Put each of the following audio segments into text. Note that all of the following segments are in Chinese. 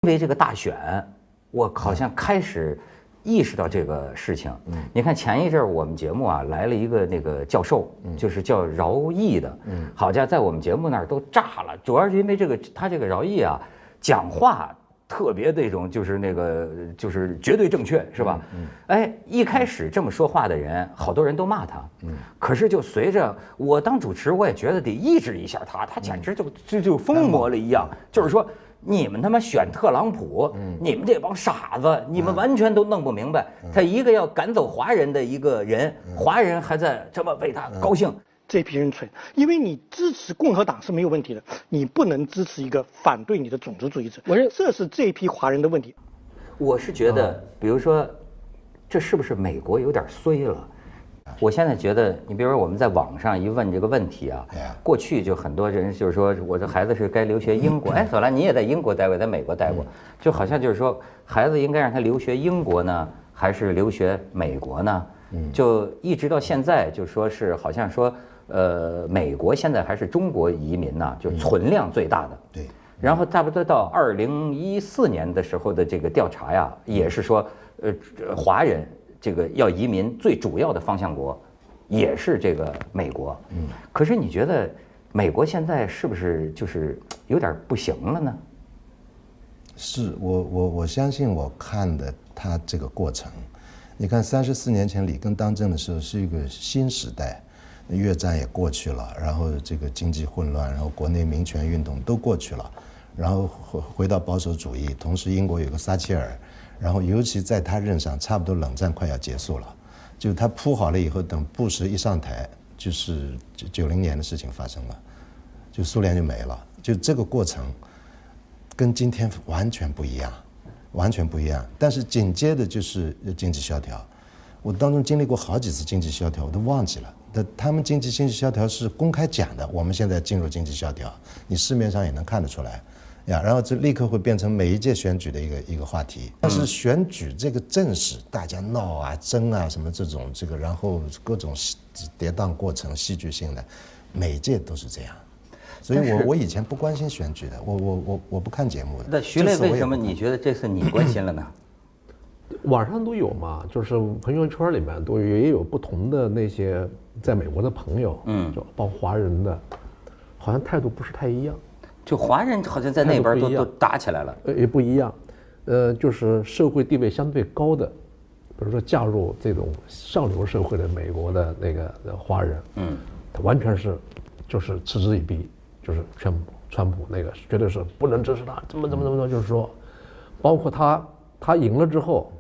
因为这个大选，我好像开始意识到这个事情。你看前一阵儿我们节目啊来了一个那个教授，就是叫饶毅的，好家伙，在我们节目那儿都炸了，主要是因为他这个饶毅啊讲话特别那种就是绝对正确，是吧？哎，一开始这么说话的人，好多人都骂他，可是就随着我当主持，我也觉得得抑制一下他，他简直就疯魔了一样，就是说。你们他妈选特朗普，你们这帮傻子，你们完全都弄不明白，他一个要赶走华人的一个人，华人还在这么为他高兴。这批人蠢，因为你支持共和党是没有问题的，你不能支持一个反对你的种族主义者。我认为这是这批华人的问题。我是觉得，比如说，这是不是美国有点衰了？我现在觉得，你比如说我们在网上一问这个问题啊，过去就很多人就是说，我的孩子是该留学英国。哎，左蓝，你也在英国待过，在美国待过，就好像就是说，孩子应该让他留学英国呢，还是留学美国呢？就一直到现在，就说是好像说，美国现在还是中国移民呢，就存量最大的。对。然后差不多到2014年的时候的这个调查呀，也是说，华人。这个要移民最主要的方向国，也是这个美国。可是你觉得美国现在是不是就是有点不行了呢？是我相信我看的他这个过程，你看34年前里根当政的时候是一个新时代，越战也过去了，然后这个经济混乱，然后国内民权运动都过去了，然后回到保守主义，同时英国有个撒切尔。然后，尤其在他任上，差不多冷战快要结束了，就他铺好了以后，等布什一上台，就是90年的事情发生了，就苏联就没了，就这个过程跟今天完全不一样，完全不一样。但是紧接着就是经济萧条，我当中经历过好几次经济萧条，我都忘记了。他们经济萧条是公开讲的，我们现在进入经济萧条，你市面上也能看得出来。然后这立刻会变成每一届选举的一个话题。但是选举这个阵势，大家闹啊、争啊什么这种然后各种跌宕过程、戏剧性的，每一届都是这样。所以我以前不关心选举的，我不看节目的。那徐磊为什么你觉得这次你关心了呢？网上都有嘛，就是朋友圈里面也有不同的那些在美国的朋友，就包括华人的，好像态度不是太一样。就华人好像在那边都打起来了，也不一样，就是社会地位相对高的，比如说嫁入这种上流社会的美国的那个华人，他完全是就是嗤之以鼻，就是川普那个绝对是不能支持他，怎么，就是说，包括他赢了之后，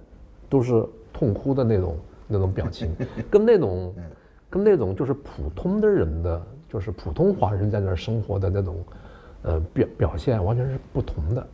都是痛哭的那种表情，跟那种就是普通的人的，就是普通华人在那儿生活的那种。表现完全是不同的，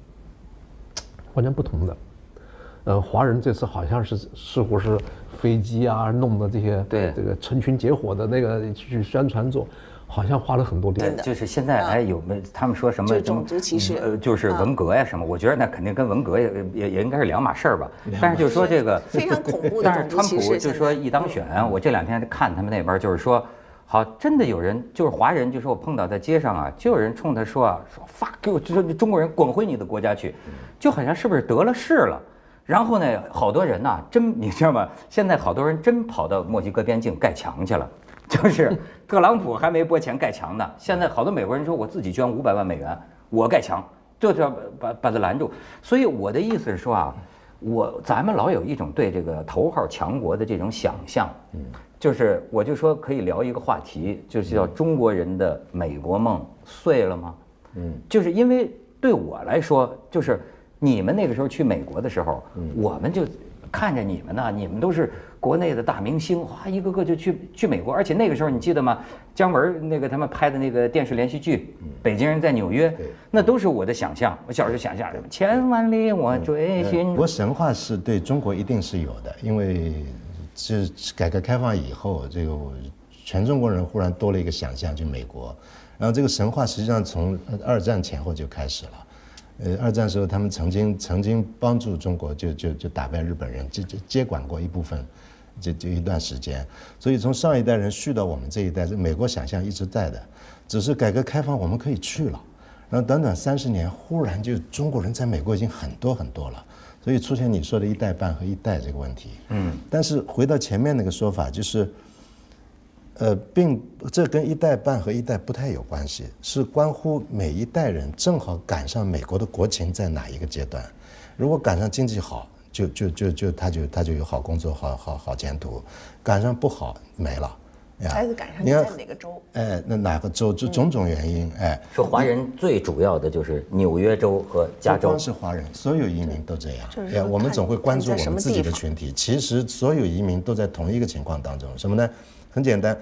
完全不同的。华人这次好像似乎是飞机啊，弄的这些这个成群结伙的那个去宣传做，好像花了很多力。就是现在哎有没他们说什么种族歧视，就是文革呀什么？我觉得那肯定跟文革也应该是两码事儿吧。但是就是说这个非常恐怖的种族歧视。但是川普就说一当选，我这2天看他们那边就是说。好，真的有人就是华人，就说我碰到在街上啊，就有人冲他说啊，说fuck you，就说中国人滚回你的国家去，就好像是不是得了势了。然后呢，好多人呐，你知道吗？现在好多人真跑到墨西哥边境盖墙去了，就是特朗普还没拨钱盖墙呢，现在好多美国人说我自己捐500万美元，我盖墙，就是要把他拦住。所以我的意思是说啊，咱们老有一种对这个头号强国的这种想象，就是我就说可以聊一个话题，就是叫中国人的美国梦碎了吗？就是因为对我来说，就是你们那个时候去美国的时候，我们就看着你们呢，你们都是国内的大明星，哇，一个个就去美国，而且那个时候你记得吗？姜文那个他们拍的那个电视连续剧《北京人在纽约》，那都是我的想象。我小时候想象什么千万里我追寻。不过神话是对中国一定是有的，因为。是改革开放以后，这个全中国人忽然多了一个想象，就美国。然后这个神话实际上从2战前后就开始了。2战时候他们曾经帮助中国就打败日本人，接管过一部分，就一段时间。所以从上一代人续到我们这一代，这美国想象一直在的，只是改革开放我们可以去了。然后短短30年，忽然就中国人在美国已经很多很多了，所以出现你说的一代半和一代这个问题。但是回到前面那个说法，就是，这跟一代半和一代不太有关系，是关乎每一代人正好赶上美国的国情在哪一个阶段。如果赶上经济好，他就有好工作、好前途；赶上不好没了。孩子赶上你在哪个州？那哪个州？就种种原因，说华人最主要的就是纽约州和加州。不光是华人，所有移民都这样。我们总会关注我们自己的群体，其实所有移民都在同一个情况当中。什么呢？很简单，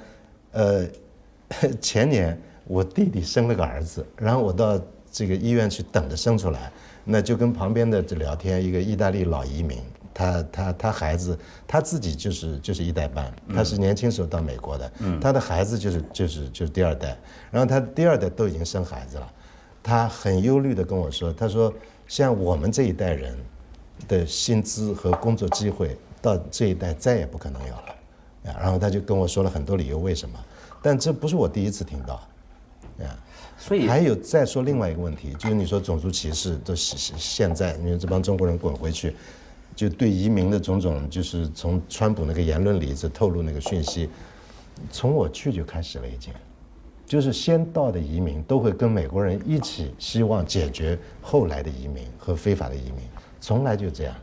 前年我弟弟生了个儿子，然后我到这个医院去等着生出来，那就跟旁边的聊天，一个意大利老移民。他孩子他自己就是一代半，他是年轻时候到美国的，他的孩子就是第二代，然后他第二代都已经生孩子了，他很忧虑的跟我说，他说像我们这一代人的薪资和工作机会到这一代再也不可能有了，然后他就跟我说了很多理由为什么，但这不是我第一次听到，所以还有再说另外一个问题，就是你说种族歧视都现在你说这帮中国人滚回去。就对移民的种种，就是从川普那个言论里这透露那个讯息，从我去就开始了已经，就是先到的移民都会跟美国人一起希望解决后来的移民和非法的移民，从来就这样，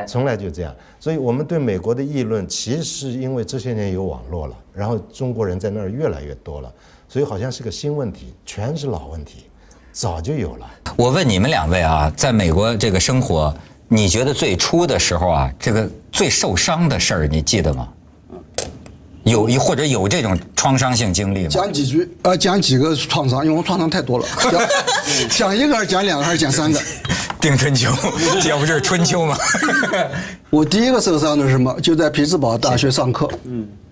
从来就这样。所以我们对美国的议论，其实是因为这些年有网络了，然后中国人在那儿越来越多了，所以好像是个新问题，全是老问题，早就有了。我问你们2位啊，在美国这个生活。你觉得最初的时候啊，这个最受伤的事儿，你记得吗？或者有这种创伤性经历吗？讲几句，讲几个创伤，因为我创伤太多了。讲一个还是讲2个还是讲3个？定春秋，要不就是春秋吗？我第一个受伤的是什么？就在匹兹堡大学上课，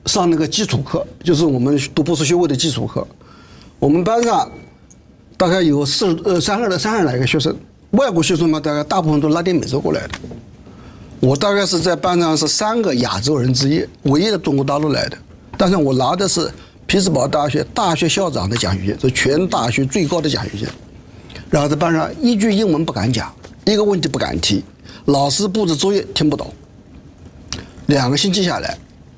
上那个基础课，就是我们读博士学位的基础课。我们班上大概有30来个学生。外国学生嘛，大部分都拉丁美洲过来的。我大概是在班上是3个亚洲人之一，唯一的中国大陆来的。但是我拿的是匹兹堡大学大学校长的奖学金，是全大学最高的奖学金。然后在班上一句英文不敢讲，一个问题不敢提，老师布置作业听不懂。2个星期下来，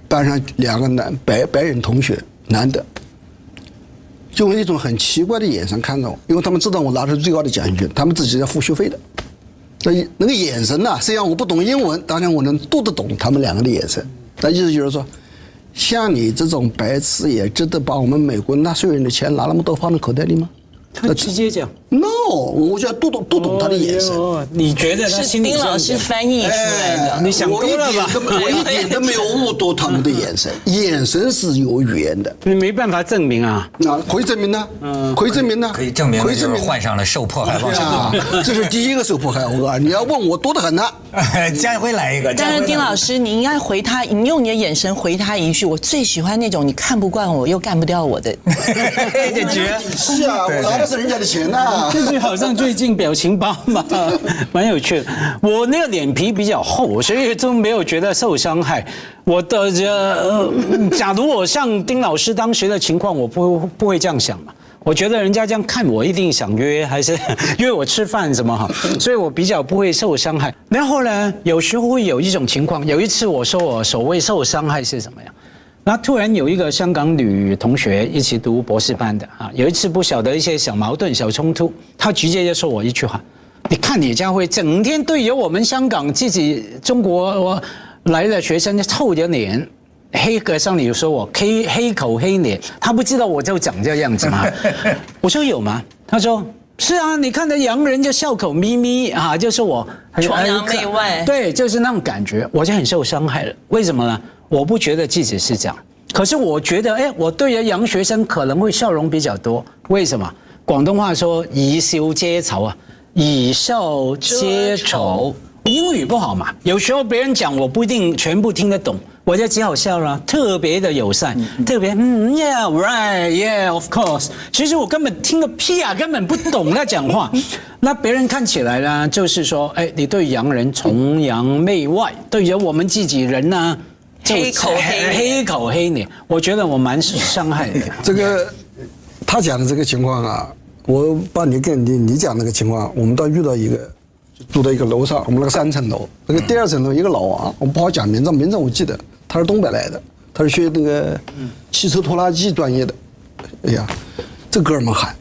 班上2个白人同学，男的。就用一种很奇怪的眼神看着我，因为他们知道我拿的是最高的奖学金，他们自己在付学费的。那个眼神呢，虽然我不懂英文，当然我能读得懂他们2个的眼神。那意思就是说，像你这种白痴也值得把我们美国纳税人的钱拿那么多放在口袋里吗？他直接讲 ，no， 我就要读懂他的眼神。你觉得他心里是丁老师翻译出来的？你想多了吧？我一点都没有误读他们的眼神，眼神是有语言的。你没办法证明啊？那可以证明呢？可以证明呢？可以证明，就是患上了受迫害妄想症。这是第一个受迫害。我告诉你，你要问我多得很呢。下回来一个。但是丁老师，你应该回他，你用你的眼神回他一句：“我最喜欢那种你看不惯我又干不掉我的。”这绝是啊，我拿的是人家的钱呐。这就好像最近表情包嘛，蛮有趣的。我那个脸皮比较厚，所以都没有觉得受伤害。我的假如我像丁老师当时的情况，我不会这样想嘛。我觉得人家这样看我，一定想约，还是约我吃饭什么哈，所以我比较不会受伤害。然后呢，有时候会有一种情况，有一次我说我所谓受伤害是什么呀？那突然有一个香港女同学一起读博士班的啊，有一次不晓得一些小矛盾、小冲突，她直接就说我一句话：你看李家辉整天对着我们香港自己中国来的学生臭着脸。黑格上你说我黑口黑脸，他不知道我就长这样子吗？我说有吗？他说是啊，你看到洋人就笑口眯眯啊，就是我崇洋媚外，对，就是那种感觉，我就很受伤害了。为什么呢？我不觉得自己是这样，可是我觉得，我对于洋学生可能会笑容比较多。为什么？广东话说以笑遮丑啊，以笑遮丑。英语不好嘛，有时候别人讲我不一定全部听得懂，我就只好笑了，特别的友善，特别yeah right yeah of course， 其实我根本听个屁啊，根本不懂他讲话。那别人看起来呢，就是说，你对洋人崇洋媚外，对着我们自己人呢，黑口黑脸，我觉得我蛮伤害的。这个他讲的这个情况啊，我把你讲那个情况，我们倒遇到一个，就住在一个楼上，我们那个3层楼，那个第2层楼一个老王，我不好讲名字我记得，他是东北来的，他是学那个汽车拖拉机专业的。哎呀，这哥们喊，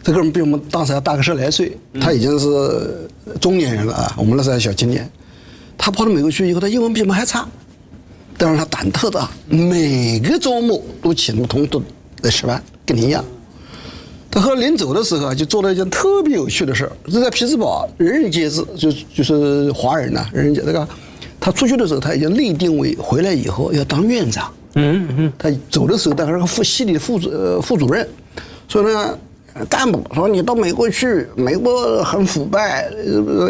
这哥们比我们当时还大个10来岁，他已经是中年人了啊，我们那时候还小青年。他跑到美国去以后，他英文比我们还差，但是他胆特大，每个周末都请我们同事来吃饭，跟你一样。他后来临走的时候就做了一件特别有趣的事儿，是在匹兹堡人人皆知，就是华人呐、人人皆那个，他出去的时候他已经立定为回来以后要当院长。他走的时候当时是系里的副主任，所以呢，干部说你到美国去，美国很腐败，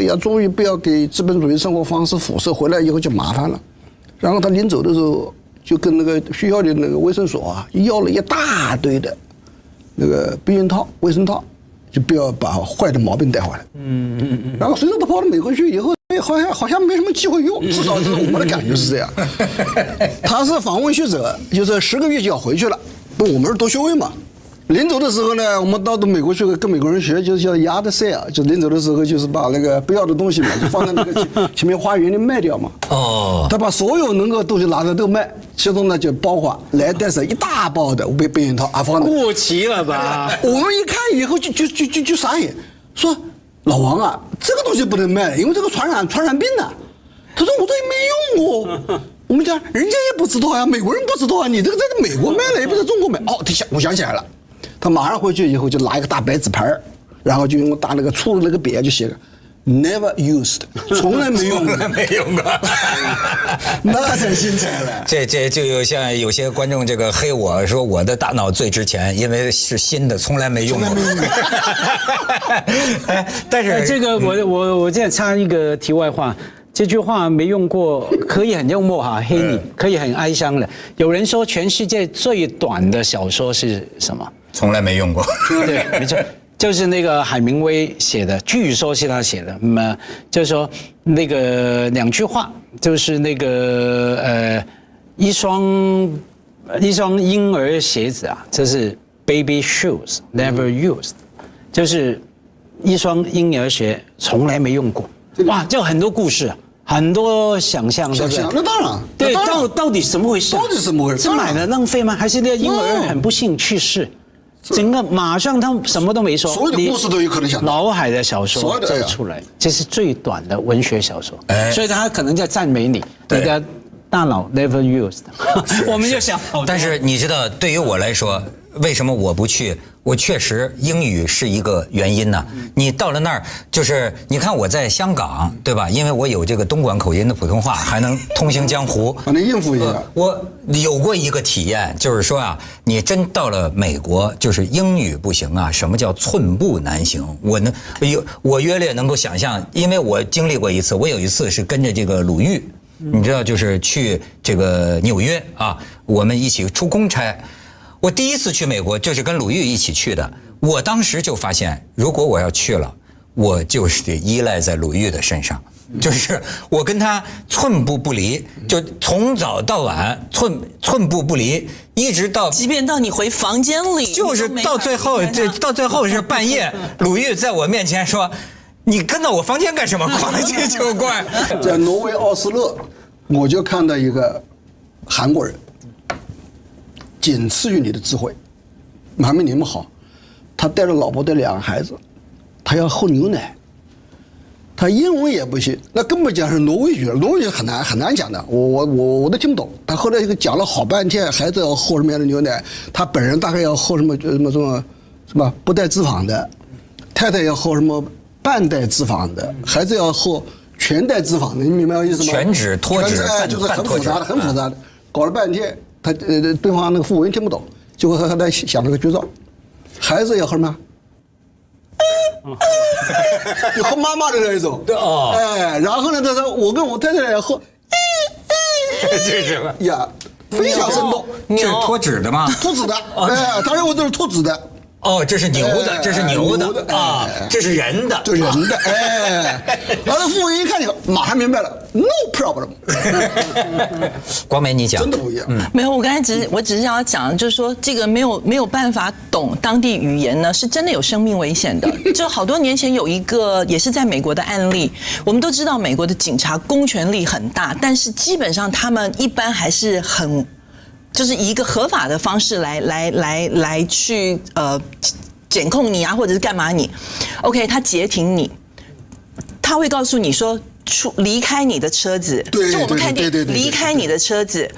要注意不要给资本主义生活方式辐射，回来以后就麻烦了。然后他临走的时候就跟那个学校的那个卫生所啊要了一大堆的那个避孕套、卫生套，就不要把坏的毛病带回来。然后随着他跑到美国去以后，好像没什么机会用，至少是我们的感觉是这样。他是访问学者，就是10个月就要回去了，不，我们是读学位嘛。临走的时候呢，我们到美国去跟美国人学，就是叫yard sale，就临走的时候就是把那个不要的东西嘛，就放在那个前面花园里卖掉嘛。他把所有能够东西拿着都卖，其中呢就包括来带上一大包的避孕套啊，放过期了吧？我们一看以后就傻眼，说老王啊，这个东西不能卖，因为这个传染病呢。他说我这也没用过。我们讲人家也不知道呀，美国人不知道啊，你这个在美国卖了也不在中国卖。我想起来了。他马上回去以后就拿一个大白纸牌，然后就用大那个粗的那个笔就写个 never used， 从来没用过，没用过，那才精彩了。这就像有些观众这个黑我说我的大脑最值钱，因为是新的，从来没用过。但是这个我再插一个题外话。这句话没用过，可以很幽默哈，黑你，可以很哀伤的。有人说全世界最短的小说是什么？从来没用过。对，没错，就是那个海明威写的，据说是他写的。就是说那个2句话，就是那个一双婴儿鞋子啊，这是 baby shoes never used， 就是一双婴儿鞋从来没用过。哇，就很多故事啊。很多想象，对不对？那当然，对，到底怎么回事？到底怎么回事？是买了浪费吗？还是那个婴儿很不幸去世？整个马上他什么都没说，所有的故事都有可能想到。脑海的小说再出来，这是最短的文学小说，所以他可能在赞美你的大脑 never used。我们就想，但是你知道，对于我来说，为什么我不去？我确实英语是一个原因呢。你到了那儿，就是你看我在香港，对吧？因为我有这个东莞口音的普通话，还能通行江湖，能应付一下。我有过一个体验，就是说啊，你真到了美国，就是英语不行啊，什么叫寸步难行？我约略能够想象，因为我经历过一次，我有一次是跟着这个鲁豫，你知道，就是去这个纽约啊，我们一起出公差。我第一次去美国就是跟鲁豫一起去的，我当时就发现，如果我要去了，我就是得依赖在鲁豫的身上，就是我跟他寸步不离，就从早到晚寸步不离，一直到即便到你回房间里，就是到最后是半夜，鲁豫在我面前说：“你跟到我房间干什么？狂进就怪。”在挪威奥斯勒，我就看到一个韩国人。仅次于你的智慧，还没你们好。他带着老婆带2个孩子，他要喝牛奶，他英文也不行，那根本讲是挪威语，挪威语很难讲的，我都听不懂。他后来讲了好半天，孩子要喝什么样的牛奶，他本人大概要喝什么不带脂肪的，太太要喝什么半带脂肪的，孩子要喝全带脂肪的，你明白我意思吗？全脂、脱脂，就是很复杂的，搞了半天。他对方那个父母听不懂，结果他在想这个绝招，孩子要喝什么？就喝妈妈的那一种。对哦。然后呢，他说我跟我太太要喝。这是什么呀？非常生动。这是脱脂的吗？脱脂的。他认为这是脱脂的。哦，这是牛的，这是牛的啊，这是人的，这人的，然后服务员一看以后，马上明白了 ，no problem。光美，你讲，真的不一样。没有，我只是要讲，就是说这个没有办法懂当地语言呢，是真的有生命危险的。就好多年前有一个也是在美国的案例，我们都知道美国的警察公权力很大，但是基本上他们一般还是很。就是以一个合法的方式来去检控你啊，或者是干嘛你 ，OK， 他截停你，他会告诉你说离开你的车子，就我们看电影离开你的车子，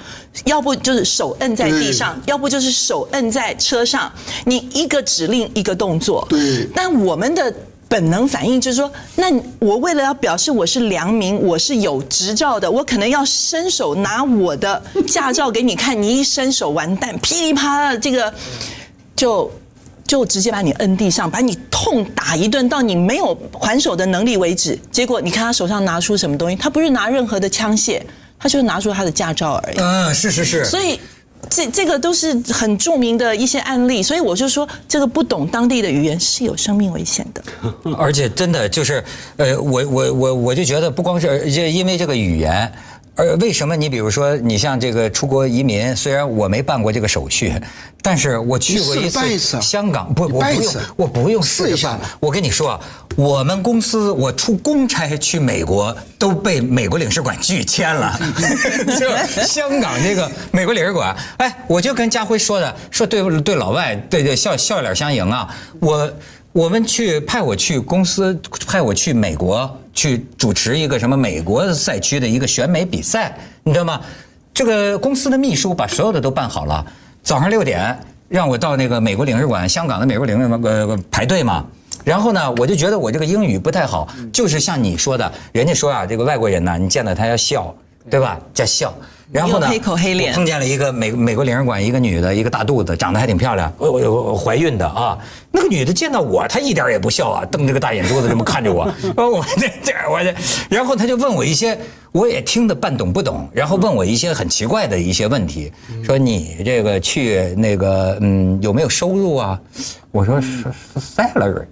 要不就是手摁在地上，要不就是手摁在车上，你一个指令一个动作，但我们的。本能反应就是说，那我为了要表示我是良民，我是有执照的，我可能要伸手拿我的驾照给你看，你一伸手完蛋，噼里啪啦，这个就直接把你摁地上，把你痛打一顿，到你没有还手的能力为止。结果你看他手上拿出什么东西，他不是拿任何的枪械，他就是拿出他的驾照而已。是。所以。这个都是很著名的一些案例，所以我就说，这个不懂当地的语言是有生命危险的。而且真的就是，我就觉得不光是因为这个语言。为什么你比如说你像这个出国移民，虽然我没办过这个手续，但是我去过一次香港，我不用试一下。我跟你说，我们公司我出公差去美国都被美国领事馆拒签了。就香港这个美国领事馆，我就跟家辉说对老外对笑脸相迎啊，我们派我去公司，派我去美国去主持一个什么美国赛区的一个选美比赛，你知道吗？这个公司的秘书把所有的都办好了，早上6点让我到那个美国领事馆，香港的美国领事馆排队嘛。然后呢，我就觉得我这个英语不太好，就是像你说的，人家说啊，这个外国人呢，你见到他要笑，对吧？叫笑。然后呢，黑口黑脸，碰见了一个美国领事馆一个女的，一个大肚子，长得还挺漂亮，我怀孕的啊。那个女的见到我，她一点也不笑啊，瞪着个大眼珠子这么看着我。然后她就问我一些我也听得半懂不懂，然后问我一些很奇怪的一些问题，说你这个去那个有没有收入啊？我说是 salary，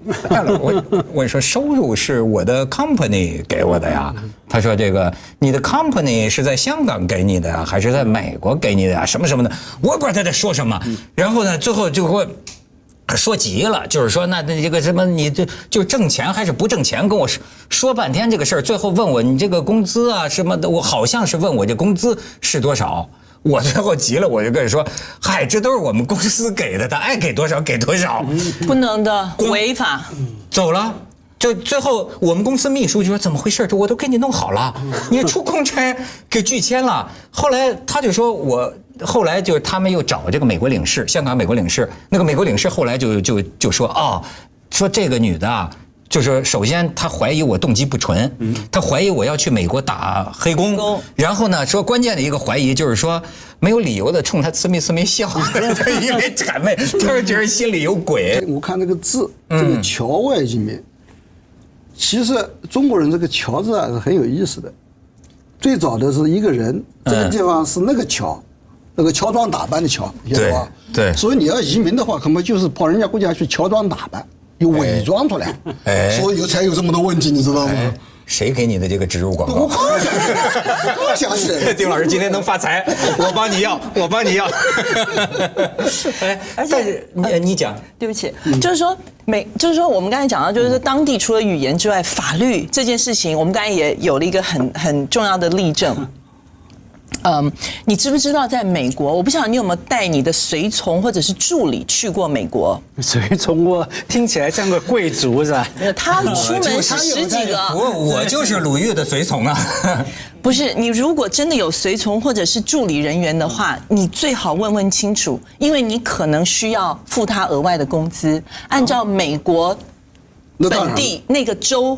我说收入是我的 company 给我的呀。他说这个你的 company 是在香港给你的呀，还是在美国给你的呀？什么什么的，我也不知道他在说什么。然后呢，最后就会说急了，就是说那这个什么你就挣钱还是不挣钱，跟我说半天这个事儿，最后问我你这个工资啊什么的，我好像是问我这工资是多少。我最后急了，我就跟你说，嗨，这都是我们公司给的，他爱给多少给多少，不能的，违法。走了。就最后我们公司秘书就说怎么回事？我都给你弄好了，你出公差给拒签了。后来他就说后来就是他们又找这个美国领事，香港美国领事，那个美国领事后来就说说这个女的啊，就是首先他怀疑我动机不纯，他怀疑我要去美国打黑工，然后呢说关键的一个怀疑就是说没有理由的冲他呲咪笑，因为谄媚，他是觉得心里有鬼。我看那个字，这个侨外移民。其实中国人这个侨字啊是很有意思的，最早的是一个人，这个地方是那个侨，那个乔装打扮的乔，晓得吧？对。所以你要移民的话，可能就是跑人家国家去乔装打扮，有伪装出来，所以才有这么多问题，你知道吗？谁给你的这个植入广告？我刚想起来，丁老师今天能发财，我帮你要。但是你讲，对不起，就是说我们刚才讲到，就是说当地除了语言之外，法律这件事情，我们刚才也有了一个很重要的例证。你知不知道在美国？我不晓得你有没有带你的随从或者是助理去过美国？随从我听起来像个贵族是吧？他出门是10几个。我就是鲁豫的随从啊。不是，你如果真的有随从或者是助理人员的话，你最好问清楚，因为你可能需要付他额外的工资，按照美国。本地那个州，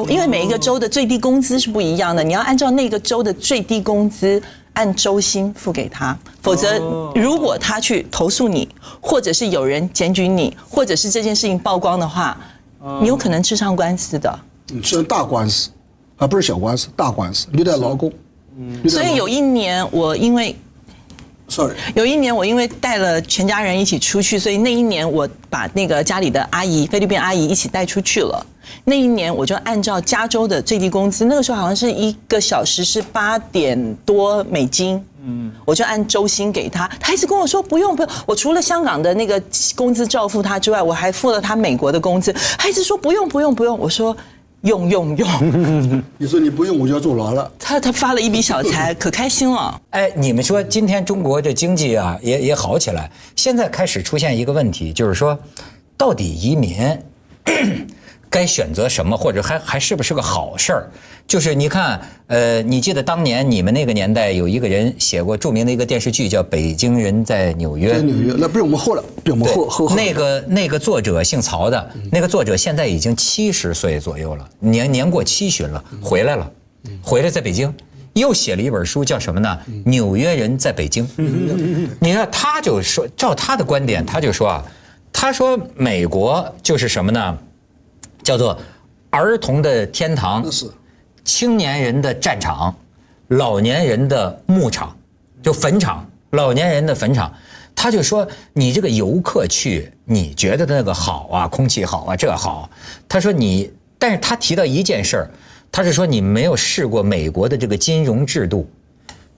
因为每一个州的最低工资是不一样的，你要按照那个州的最低工资按周薪付给他，否则如果他去投诉你，或者是有人检举你，或者是这件事情曝光的话，你有可能吃上官司的。是大官司，不是小官司，大官司，虐待劳工。所以有一年我因为 sorry，有一年我因为带了全家人一起出去，所以那一年我把那个家里的阿姨，菲律宾阿姨一起带出去了。那一年我就按照加州的最低工资，那个时候好像是1个小时是8点多美金，我就按周薪给他。他一直跟我说不用，我除了香港的那个工资照付他之外，我还付了他美国的工资。他一直说不用，我说用。你说你不用我就要坐牢了。他发了一笔小财，可开心了。哎，你们说今天中国这经济啊也好起来，现在开始出现一个问题，就是说，到底移民该选择什么，或者还是不是个好事儿？就是你看，你记得当年你们那个年代有一个人写过著名的一个电视剧叫《北京人在纽约》，在纽约，那被我们后了，被我们后那个作者姓曹的，那个作者现在已经70岁左右了，年过70了，回来了，回来在北京。又写了一本书，叫什么呢？纽约人在北京。你看，他就说，照他的观点，他就说啊，他说美国就是什么呢？叫做儿童的天堂，青年人的战场，老年人的牧场，就坟场，老年人的坟场。他就说，你这个游客去，你觉得那个好啊，空气好啊，这好。他说你，但是他提到一件事儿，他是说你没有试过美国的这个金融制度，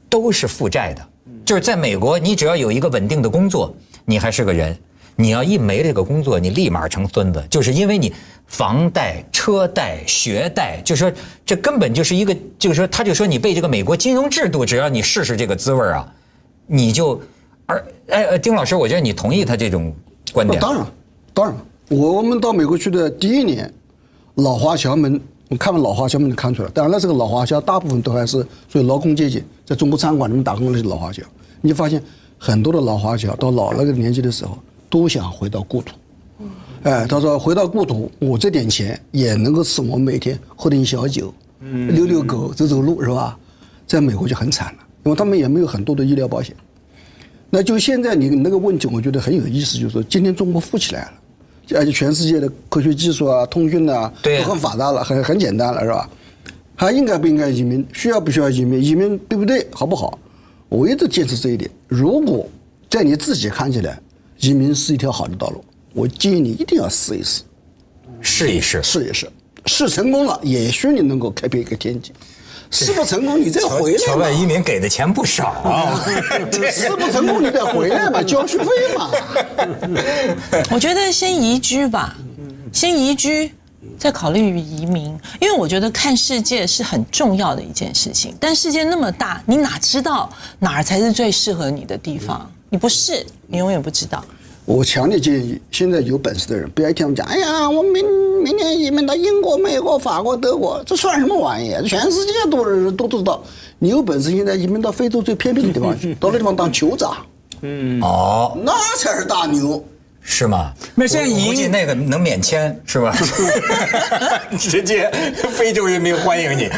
都是负债的。就是在美国，你只要有一个稳定的工作，你还是个人。你要一没这个工作，你立马成孙子，就是因为你房贷、车贷、学贷，就说这根本就是一个，就是说他就说你被这个美国金融制度，只要你试试这个滋味啊，你就丁老师，我觉得你同意他这种观点。当然，我们到美国去的第一年，老华侨们，我看完老华侨们就看出来，当然了，这个老华侨大部分都还是属于劳工阶级，在中国餐馆里面打工的那些老华侨，你就发现很多的老华侨到老那个年纪的时候，都想回到故土。他说回到故土，我这点钱也能够使我每天喝点小酒，遛遛狗，走走路，是吧？在美国就很惨了，因为他们也没有很多的医疗保险。那就现在你那个问题，我觉得很有意思，就是说今天中国富起来了，而且全世界的科学技术啊、通讯啊都很发达了，很简单了，是吧？还应该不应该移民？需要不需要移民？移民对不对？好不好？我一直坚持这一点。如果在你自己看起来，移民是一条好的道路，我建议你一定要试一试，试成功了，也许你能够开辟一个天机。试不成功，你再回来嘛。侨外移民给的钱不少啊，试不成功你再回来嘛，交学费嘛。我觉得先移居吧，先移居，再考虑移民，因为我觉得看世界是很重要的一件事情。但世界那么大，你哪知道哪儿才是最适合你的地方？你不试，你永远不知道。我强烈建议，现在有本事的人不要听他们讲，哎呀，我明年移民到英国、美国、法国、德国，这算什么玩意？全世界都知道。你有本事现在移民到非洲最偏僻的地方去，到那地方当酋长，那才是大牛。是吗？那现在估计那个能免签是吧？直接非洲人民欢迎你。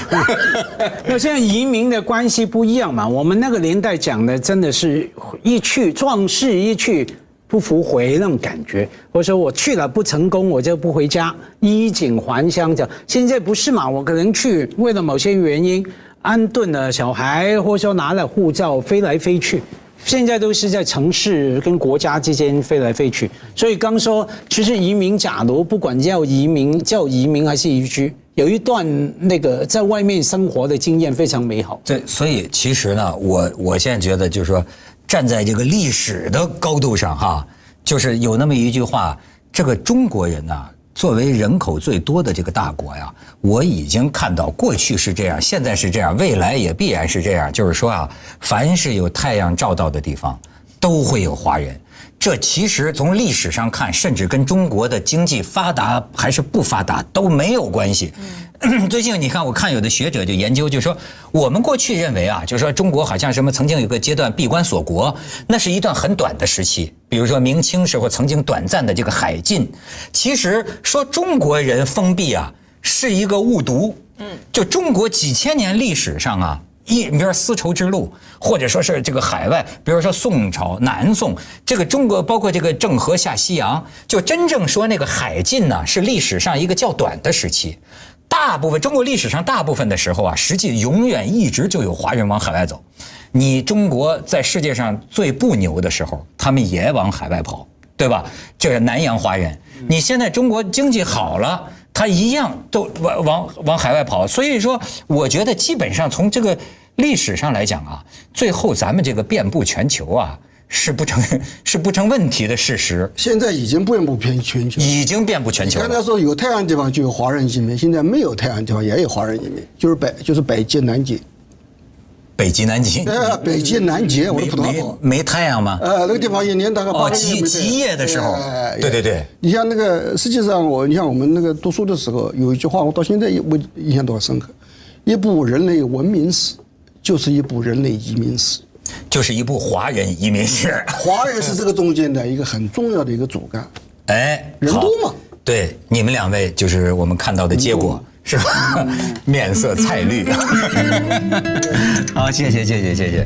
那现在移民的关系不一样嘛？我们那个年代讲的真的是一去壮士一去不复回那种感觉，或者说我去了不成功我就不回家，衣锦还乡这样。现在不是嘛？我可能去为了某些原因安顿了小孩，或者说拿了护照飞来飞去。现在都是在城市跟国家之间飞来飞去，所以刚说，其实移民，假如不管叫移民还是移居，有一段那个在外面生活的经验非常美好。所以其实呢，我现在觉得就是说，站在这个历史的高度上哈，就是有那么一句话，这个中国人呢，作为人口最多的这个大国呀，我已经看到过去是这样，现在是这样，未来也必然是这样。就是说啊，凡是有太阳照到的地方，都会有华人。这其实从历史上看，甚至跟中国的经济发达还是不发达都没有关系。最近你看，我看有的学者就研究，就说我们过去认为啊，就说中国好像什么曾经有个阶段闭关锁国，那是一段很短的时期。比如说明清时候曾经短暂的这个海禁，其实说中国人封闭啊是一个误读。就中国几千年历史上啊。你比如说丝绸之路，或者说是这个海外，比如说宋朝、南宋，这个中国包括这个郑和下西洋，就真正说那个海禁呢，是历史上一个较短的时期。大部分中国历史上大部分的时候啊，实际永远一直就有华人往海外走。你中国在世界上最不牛的时候，他们也往海外跑，对吧？就是南洋华人。你现在中国经济好了，他一样都往海外跑。所以说，我觉得基本上从这个历史上来讲啊，最后咱们这个遍布全球啊。是不成问题的事实。现在已经遍布全球，已经遍布全球了。刚才说有太阳的地方就有华人移民，现在没有太阳的地方也有华人移民，就是北极南极。北极南极。北极南极，我的普通话没太阳吗？那个地方一年大概8个月。极夜的时候。对。你像那个，实际上你像我们那个读书的时候，有一句话我到现在我印象都很深刻：一部人类文明史，就是一部人类移民史。就是一部华人移民史，华人是这个中间的一个很重要的一个主干。哎，人多嘛？对，你们两位就是我们看到的结果，是吧？面色菜绿。好，谢谢。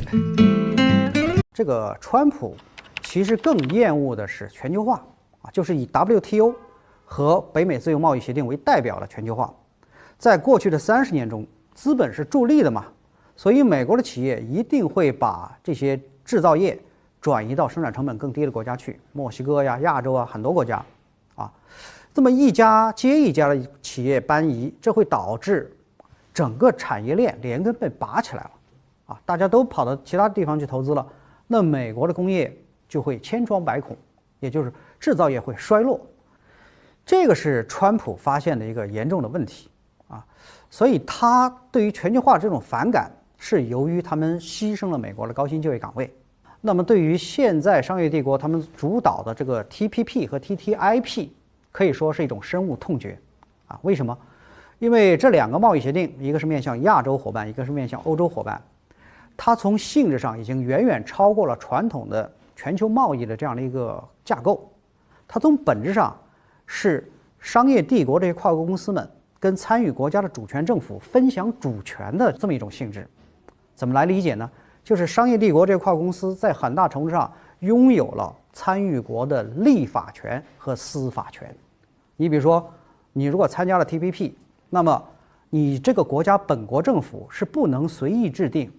这个川普其实更厌恶的是全球化啊，就是以 WTO 和北美自由贸易协定为代表的全球化。在过去的30年中，资本是逐利的嘛。所以，美国的企业一定会把这些制造业转移到生产成本更低的国家去，墨西哥呀、亚洲啊，很多国家，啊，这么一家接一家的企业搬移，这会导致整个产业链连根被拔起来了，啊，大家都跑到其他地方去投资了，那美国的工业就会千疮百孔，也就是制造业会衰落，这个是川普发现的一个严重的问题，啊，所以他对于全球化这种反感。是由于他们牺牲了美国的高薪就业岗位。那么，对于现在商业帝国他们主导的这个 TPP 和 TTIP， 可以说是一种深恶痛绝啊！为什么？因为这2个贸易协定，一个是面向亚洲伙伴，一个是面向欧洲伙伴，它从性质上已经远远超过了传统的全球贸易的这样的一个架构。它从本质上是商业帝国这些跨国公司们跟参与国家的主权政府分享主权的这么一种性质。怎么来理解呢？就是商业帝国这个跨国公司在很大程度上拥有了参与国的立法权和司法权。你比如说，你如果参加了 TPP， 那么你这个国家本国政府是不能随意制定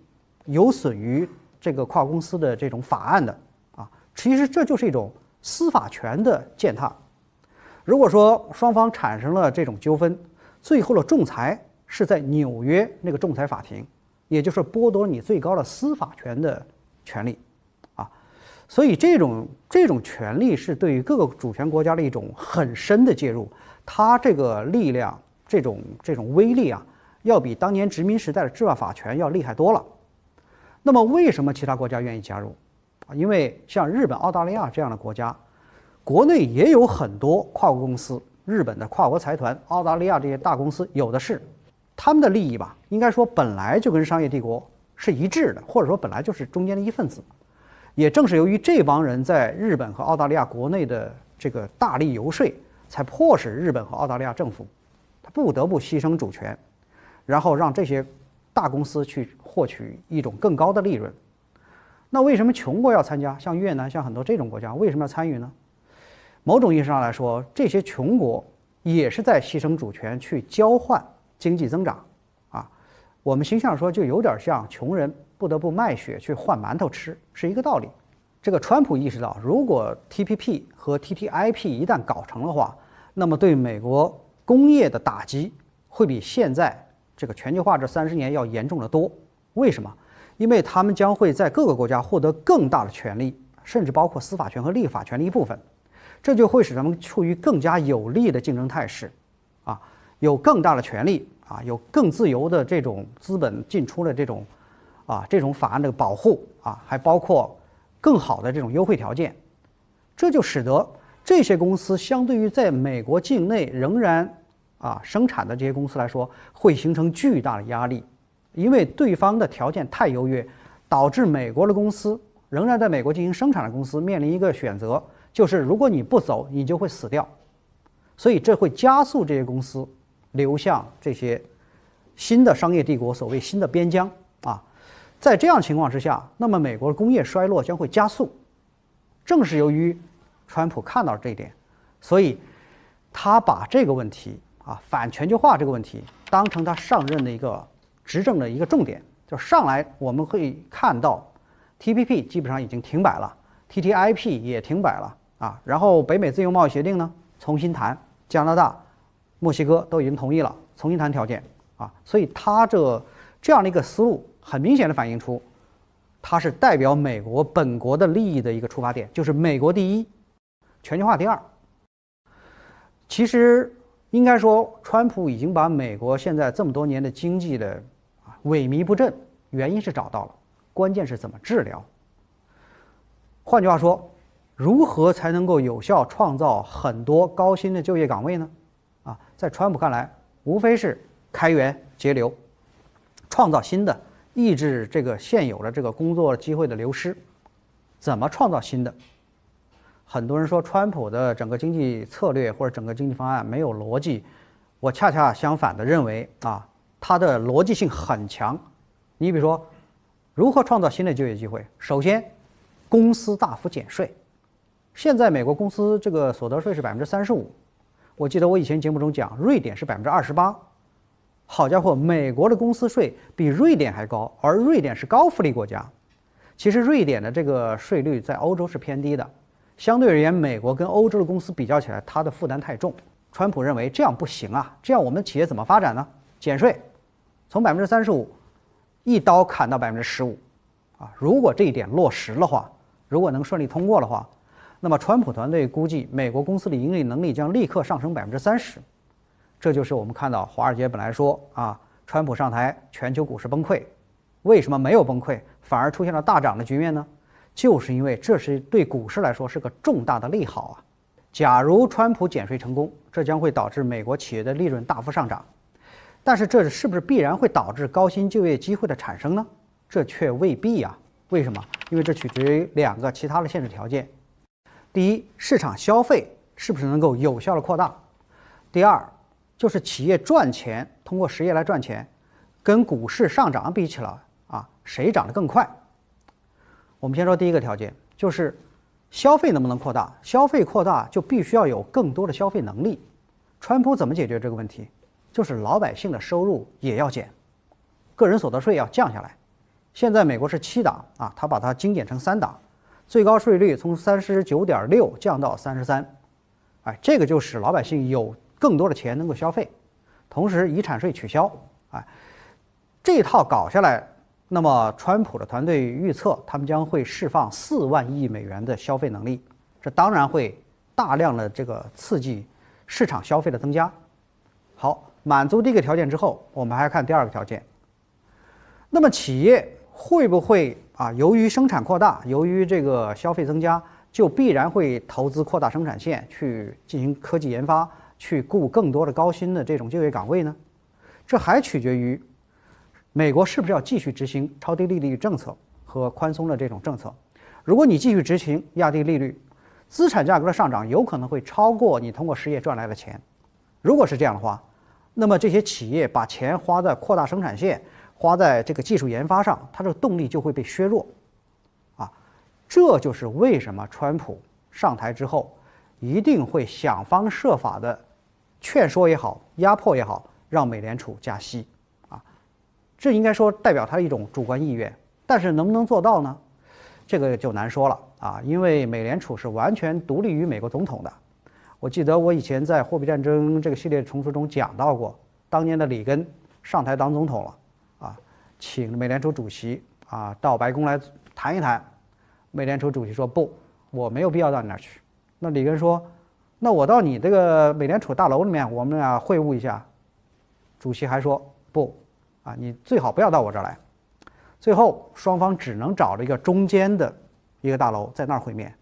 有损于这个跨国公司的这种法案的啊。其实这就是一种司法权的践踏。如果说双方产生了这种纠纷，最后的仲裁是在纽约那个仲裁法庭。也就是剥夺你最高的司法权的权利，啊，所以这种权利是对于各个主权国家的一种很深的介入，它这个力量，这种威力啊，要比当年殖民时代的治外法权要厉害多了。那么为什么其他国家愿意加入？啊，因为像日本、澳大利亚这样的国家，国内也有很多跨国公司，日本的跨国财团、澳大利亚这些大公司有的是。他们的利益吧，应该说本来就跟商业帝国是一致的，或者说本来就是中间的一份子。也正是由于这帮人在日本和澳大利亚国内的这个大力游说，才迫使日本和澳大利亚政府他不得不牺牲主权，然后让这些大公司去获取一种更高的利润。那为什么穷国要参加？像越南，像很多这种国家为什么要参与呢？某种意义上来说，这些穷国也是在牺牲主权去交换经济增长，啊，我们形象说就有点像穷人不得不卖血去换馒头吃，是一个道理。这个川普意识到，如果 TPP 和 TTIP 一旦搞成的话，那么对美国工业的打击会比现在这个全球化这30年要严重得多。为什么？因为他们将会在各个国家获得更大的权利，甚至包括司法权和立法权的一部分，这就会使他们处于更加有利的竞争态势，啊。有更大的权利啊，有更自由的这种资本进出的这种法案的保护啊，还包括更好的这种优惠条件，这就使得这些公司相对于在美国境内仍然生产的这些公司来说，会形成巨大的压力，因为对方的条件太优越，导致美国的公司仍然在美国进行生产的公司面临一个选择，就是如果你不走，你就会死掉，所以这会加速这些公司流向这些新的商业帝国，所谓新的边疆啊。在这样情况之下，那么美国的工业衰落将会加速。正是由于川普看到了这一点，所以他把这个问题反全球化这个问题当成他上任的一个执政的一个重点就上来我们会看到 TPP 基本上已经停摆了 ，TTIP 也停摆了啊，然后北美自由贸易协定呢重新谈，加拿大、墨西哥都已经同意了重新谈条件啊，所以它这样的一个思路，很明显的反映出它是代表美国本国的利益的一个出发点，就是美国第一，全球化第二。其实应该说，川普已经把美国现在这么多年的经济的萎靡不振，原因是找到了，关键是怎么治疗。换句话说，如何才能够有效创造很多高薪的就业岗位呢？啊，在川普看来，无非是开源节流，创造新的，抑制这个现有的这个工作机会的流失。怎么创造新的？很多人说川普的整个经济策略或者整个经济方案没有逻辑，我恰恰相反的认为啊，它的逻辑性很强。你比如说，如何创造新的就业机会？首先，公司大幅减税。现在美国公司这个所得税是35%，我记得我以前节目中讲，瑞典是28%。好家伙，美国的公司税比瑞典还高，而瑞典是高福利国家。其实瑞典的这个税率在欧洲是偏低的。相对而言，美国跟欧洲的公司比较起来，它的负担太重。川普认为这样不行啊，这样我们企业怎么发展呢？减税，从35%一刀砍到15%，啊，如果这一点落实的话，如果能顺利通过的话，那么川普团队估计美国公司的盈利能力将立刻上升30%。这就是我们看到华尔街本来说啊，川普上台，全球股市崩溃，为什么没有崩溃，反而出现了大涨的局面呢？就是因为这是对股市来说是个重大的利好啊！假如川普减税成功，这将会导致美国企业的利润大幅上涨，但是这是不是必然会导致高薪就业机会的产生呢？这却未必啊！为什么？因为这取决于2个其他的限制条件：第一，市场消费是不是能够有效的扩大；第二，就是企业赚钱，通过实业来赚钱，跟股市上涨比起来啊，谁涨得更快？我们先说第一个条件，就是消费能不能扩大？消费扩大就必须要有更多的消费能力。川普怎么解决这个问题？就是老百姓的收入也要减，个人所得税要降下来。现在美国是7档啊，他把它精简成3档，最高税率从39.6降到33，哎，这个就使老百姓有更多的钱能够消费。同时，遗产税取消，哎，这套搞下来。那么，川普的团队预测，他们将会释放4万亿美元的消费能力，这当然会大量的这个刺激市场消费的增加。好，满足第一个条件之后，我们还看第2个条件。那么，企业会不会啊，由于生产扩大，由于这个消费增加，就必然会投资扩大生产线，去进行科技研发，去雇更多的高薪的这种就业岗位呢？这还取决于美国是不是要继续执行超低利率政策和宽松的这种政策？如果你继续执行压低利率，资产价格的上涨有可能会超过你通过失业赚来的钱。如果是这样的话，那么这些企业把钱花在扩大生产线、花在这个技术研发上，它这个动力就会被削弱。啊，这就是为什么川普上台之后一定会想方设法的劝说也好、压迫也好，让美联储加息。这应该说代表他一种主观意愿，但是能不能做到呢？这个就难说了啊，因为美联储是完全独立于美国总统的。我记得我以前在货币战争这个系列丛书中讲到过，当年的里根上台当总统了啊，请美联储主席啊到白宫来谈一谈。美联储主席说不，我没有必要到你那儿去。那里根说，那我到你这个美联储大楼里面，我们俩会晤一下。主席还说不。啊，你最好不要到我这儿来。最后，双方只能找了一个中间的一个大楼，在那儿会面。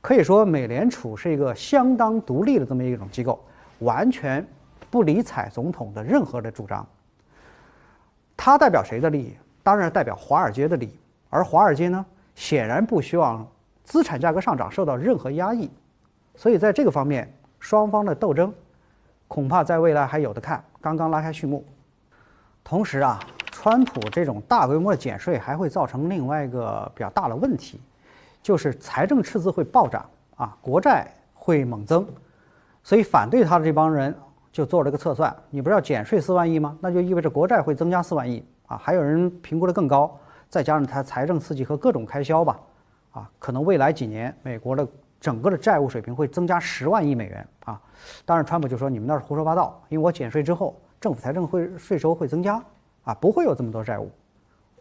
可以说，美联储是一个相当独立的这么一种机构，完全不理睬总统的任何的主张。它代表谁的利益？当然代表华尔街的利益。而华尔街呢，显然不希望资产价格上涨受到任何压抑。所以在这个方面，双方的斗争恐怕在未来还有的看，刚刚拉开序幕。同时啊，川普这种大规模的减税还会造成另外一个比较大的问题，就是财政赤字会暴涨啊，国债会猛增，所以反对他的这帮人就做了个测算，你不是要减税4万亿吗？那就意味着国债会增加4万亿啊，还有人评估的更高，再加上它财政刺激和各种开销吧，啊，可能未来几年美国的整个的债务水平会增加10万亿美元啊。当然，川普就说你们那是胡说八道，因为我减税之后，政府财政税收会增加啊，不会有这么多债务。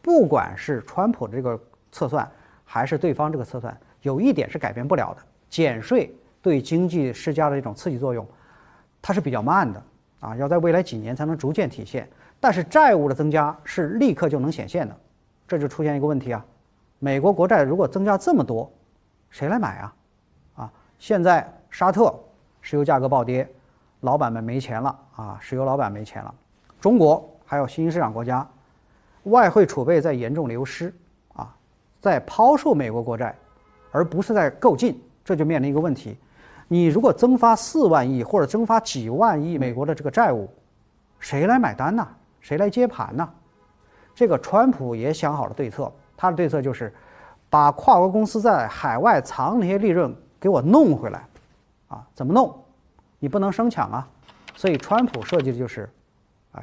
不管是川普这个测算，还是对方这个测算，有一点是改变不了的：减税对经济施加的这种刺激作用，它是比较慢的啊，要在未来几年才能逐渐体现。但是债务的增加是立刻就能显现的，这就出现一个问题啊，美国国债如果增加这么多，谁来买啊？啊，现在沙特石油价格暴跌，老板们没钱了啊，石油老板没钱了。中国还有新兴市场国家，外汇储备在严重流失啊，在抛售美国国债，而不是在购进，这就面临一个问题：你如果增发4万亿或者增发几万亿美国的这个债务，谁来买单呢？谁来接盘呢？这个川普也想好了对策，他的对策就是把跨国公司在海外藏那些利润给我弄回来，啊，怎么弄？你不能生抢啊，所以川普设计的就是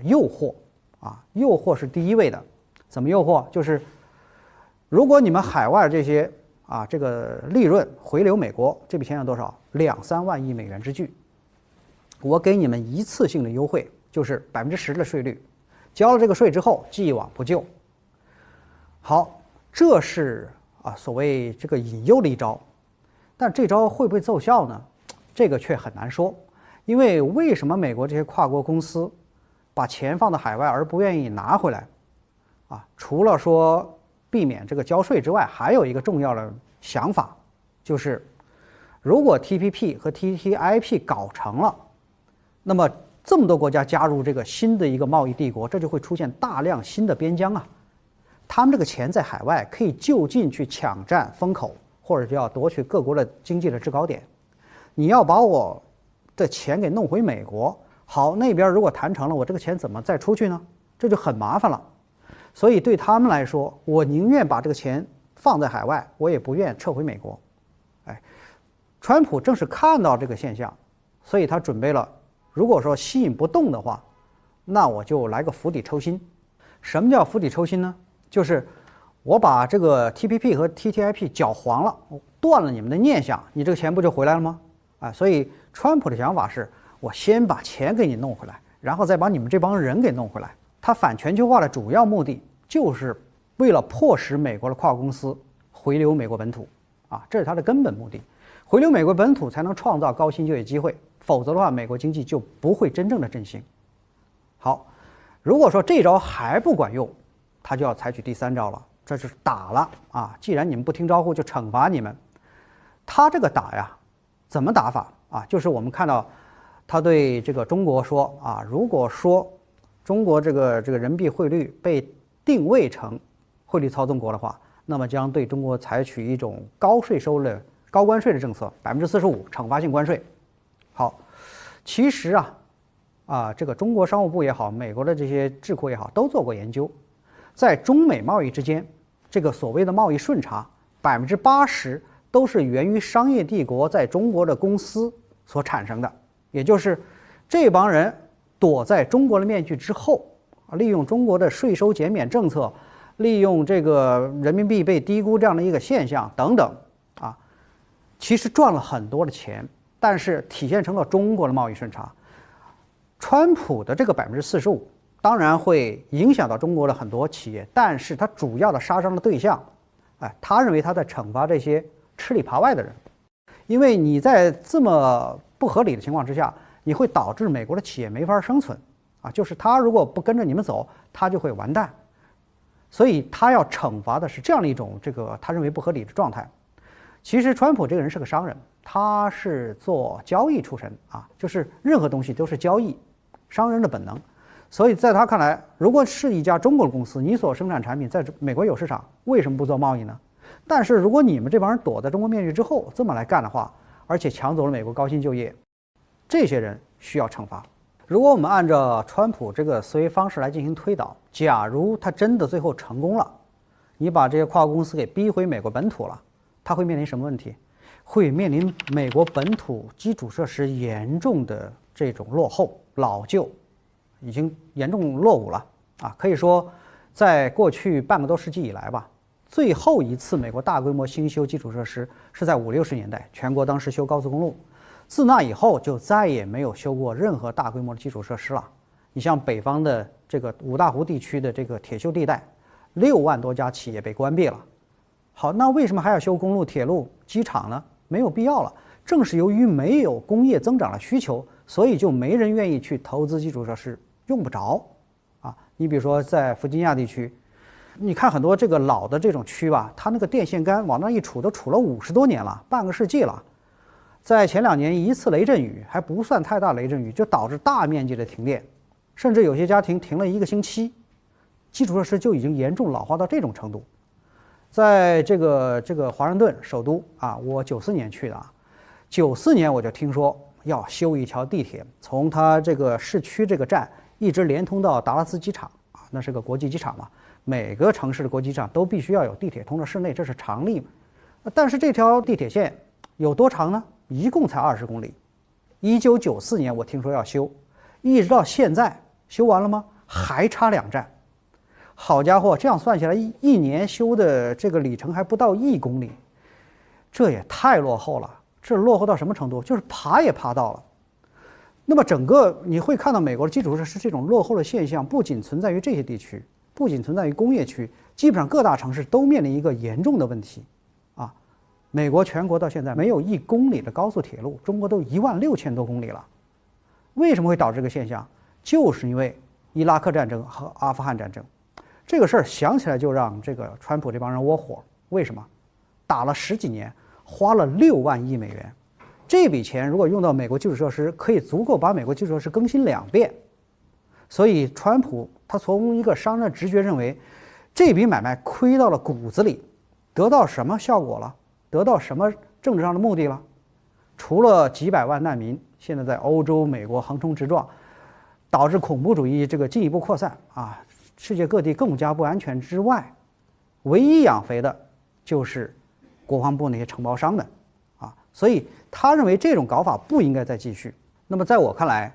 诱惑，啊，诱惑是第一位的。怎么诱惑？就是如果你们海外这些这个利润回流美国，这笔钱有多少？2、3万亿美元之巨，我给你们一次性的优惠，就是10%的税率。交了这个税之后，既往不咎。好，这是所谓这个引诱的一招，但这招会不会奏效呢？这个却很难说，因为为什么美国这些跨国公司把钱放到海外而不愿意拿回来？除了说避免这个交税之外，还有一个重要的想法，就是如果 TPP 和 TTIP 搞成了，那么这么多国家加入这个新的一个贸易帝国，这就会出现大量新的边疆啊。他们这个钱在海外可以就近去抢占风口，或者就要夺取各国的经济的制高点。你要把我的钱给弄回美国，好，那边如果谈成了，我这个钱怎么再出去呢？这就很麻烦了。所以对他们来说，我宁愿把这个钱放在海外，我也不愿撤回美国。川普正是看到这个现象，所以他准备了，如果说吸引不动的话，那我就来个釜底抽薪。什么叫釜底抽薪呢？就是我把这个 TPP 和 TTIP 搅黄了，断了你们的念想，你这个钱不就回来了吗？所以川普的想法是，我先把钱给你弄回来，然后再把你们这帮人给弄回来。他反全球化的主要目的就是为了迫使美国的跨国公司回流美国本土，这是他的根本目的。回流美国本土才能创造高薪就业机会，否则的话，美国经济就不会真正的振兴。好，如果说这招还不管用，他就要采取第3招了，这就是打了啊！既然你们不听招呼，就惩罚你们。他这个打呀，怎么打法啊？就是我们看到他对这个中国说如果说中国这个人民币汇率被定位成汇率操纵国的话，那么将对中国采取一种高关税的政策，45%惩罚性关税。好，其实这个中国商务部也好，美国的这些智库也好，都做过研究，在中美贸易之间，这个所谓的贸易顺差，80%都是源于商业帝国在中国的公司所产生的，也就是这帮人躲在中国的面具之后，利用中国的税收减免政策，利用这个人民币被低估这样的一个现象等等其实赚了很多的钱，但是体现成了中国的贸易顺差。川普的这个45%当然会影响到中国的很多企业，但是他主要的杀伤的对象，他认为他在惩罚这些吃里扒外的人，因为你在这么不合理的情况之下，你会导致美国的企业没法生存就是他如果不跟着你们走，他就会完蛋。所以他要惩罚的是这样的一种他认为不合理的状态。其实川普这个人是个商人，他是做交易出身就是任何东西都是交易，商人的本能。所以在他看来，如果是一家中国的公司，你所生产产品在美国有市场，为什么不做贸易呢？但是如果你们这帮人躲在中国面具之后这么来干的话，而且抢走了美国高薪就业，这些人需要惩罚。如果我们按照川普这个思维方式来进行推导，假如他真的最后成功了，你把这些跨国公司给逼回美国本土了，他会面临什么问题？会面临美国本土基础设施严重的这种落后、老旧，已经严重落伍了可以说，在过去半个多世纪以来吧，最后一次美国大规模新修基础设施是在50、60年代，全国当时修高速公路。自那以后就再也没有修过任何大规模的基础设施了。你像北方的这个五大湖地区的这个铁锈地带，6万多家企业被关闭了。好，那为什么还要修公路、铁路、机场呢？没有必要了。正是由于没有工业增长的需求，所以就没人愿意去投资基础设施，用不着。啊，你比如说在弗吉尼亚地区，你看很多这个老的这种区吧，它那个电线杆往那一杵都杵了50多年了，半个世纪了。在前2年一次雷阵雨，还不算太大雷阵雨，就导致大面积的停电，甚至有些家庭停了1个星期，基础设施就已经严重老化到这种程度。在这个华盛顿首都啊，我94年去的啊，94年我就听说要修一条地铁，从它这个市区这个站一直连通到达拉斯机场啊，那是个国际机场嘛，每个城市的国际机场都必须要有地铁通到市内，这是常例。但是这条地铁线有多长呢？一共才20公里。1994年我听说要修，一直到现在修完了吗？还差2站。好家伙，这样算下来一年修的这个里程还不到1公里，这也太落后了。这落后到什么程度？就是爬也爬到了。那么整个你会看到美国的基础设施这种落后的现象，不仅存在于这些地区，不仅存在于工业区，基本上各大城市都面临一个严重的问题。美国全国到现在没有1公里的高速铁路，中国都16000多公里了。为什么会导致这个现象？就是因为伊拉克战争和阿富汗战争。这个事儿想起来就让这个川普这帮人窝火。为什么？打了10几年，花了6万亿美元，这笔钱如果用到美国基础设施，可以足够把美国基础设施更新2遍。所以川普他从一个商人直觉认为，这笔买卖亏到了骨子里，得到什么效果了？得到什么政治上的目的了？除了几百万难民现在在欧洲、美国横冲直撞，导致恐怖主义这个进一步扩散啊，世界各地更加不安全之外，唯一养肥的就是国防部那些承包商们啊，所以他认为这种搞法不应该再继续。那么在我看来，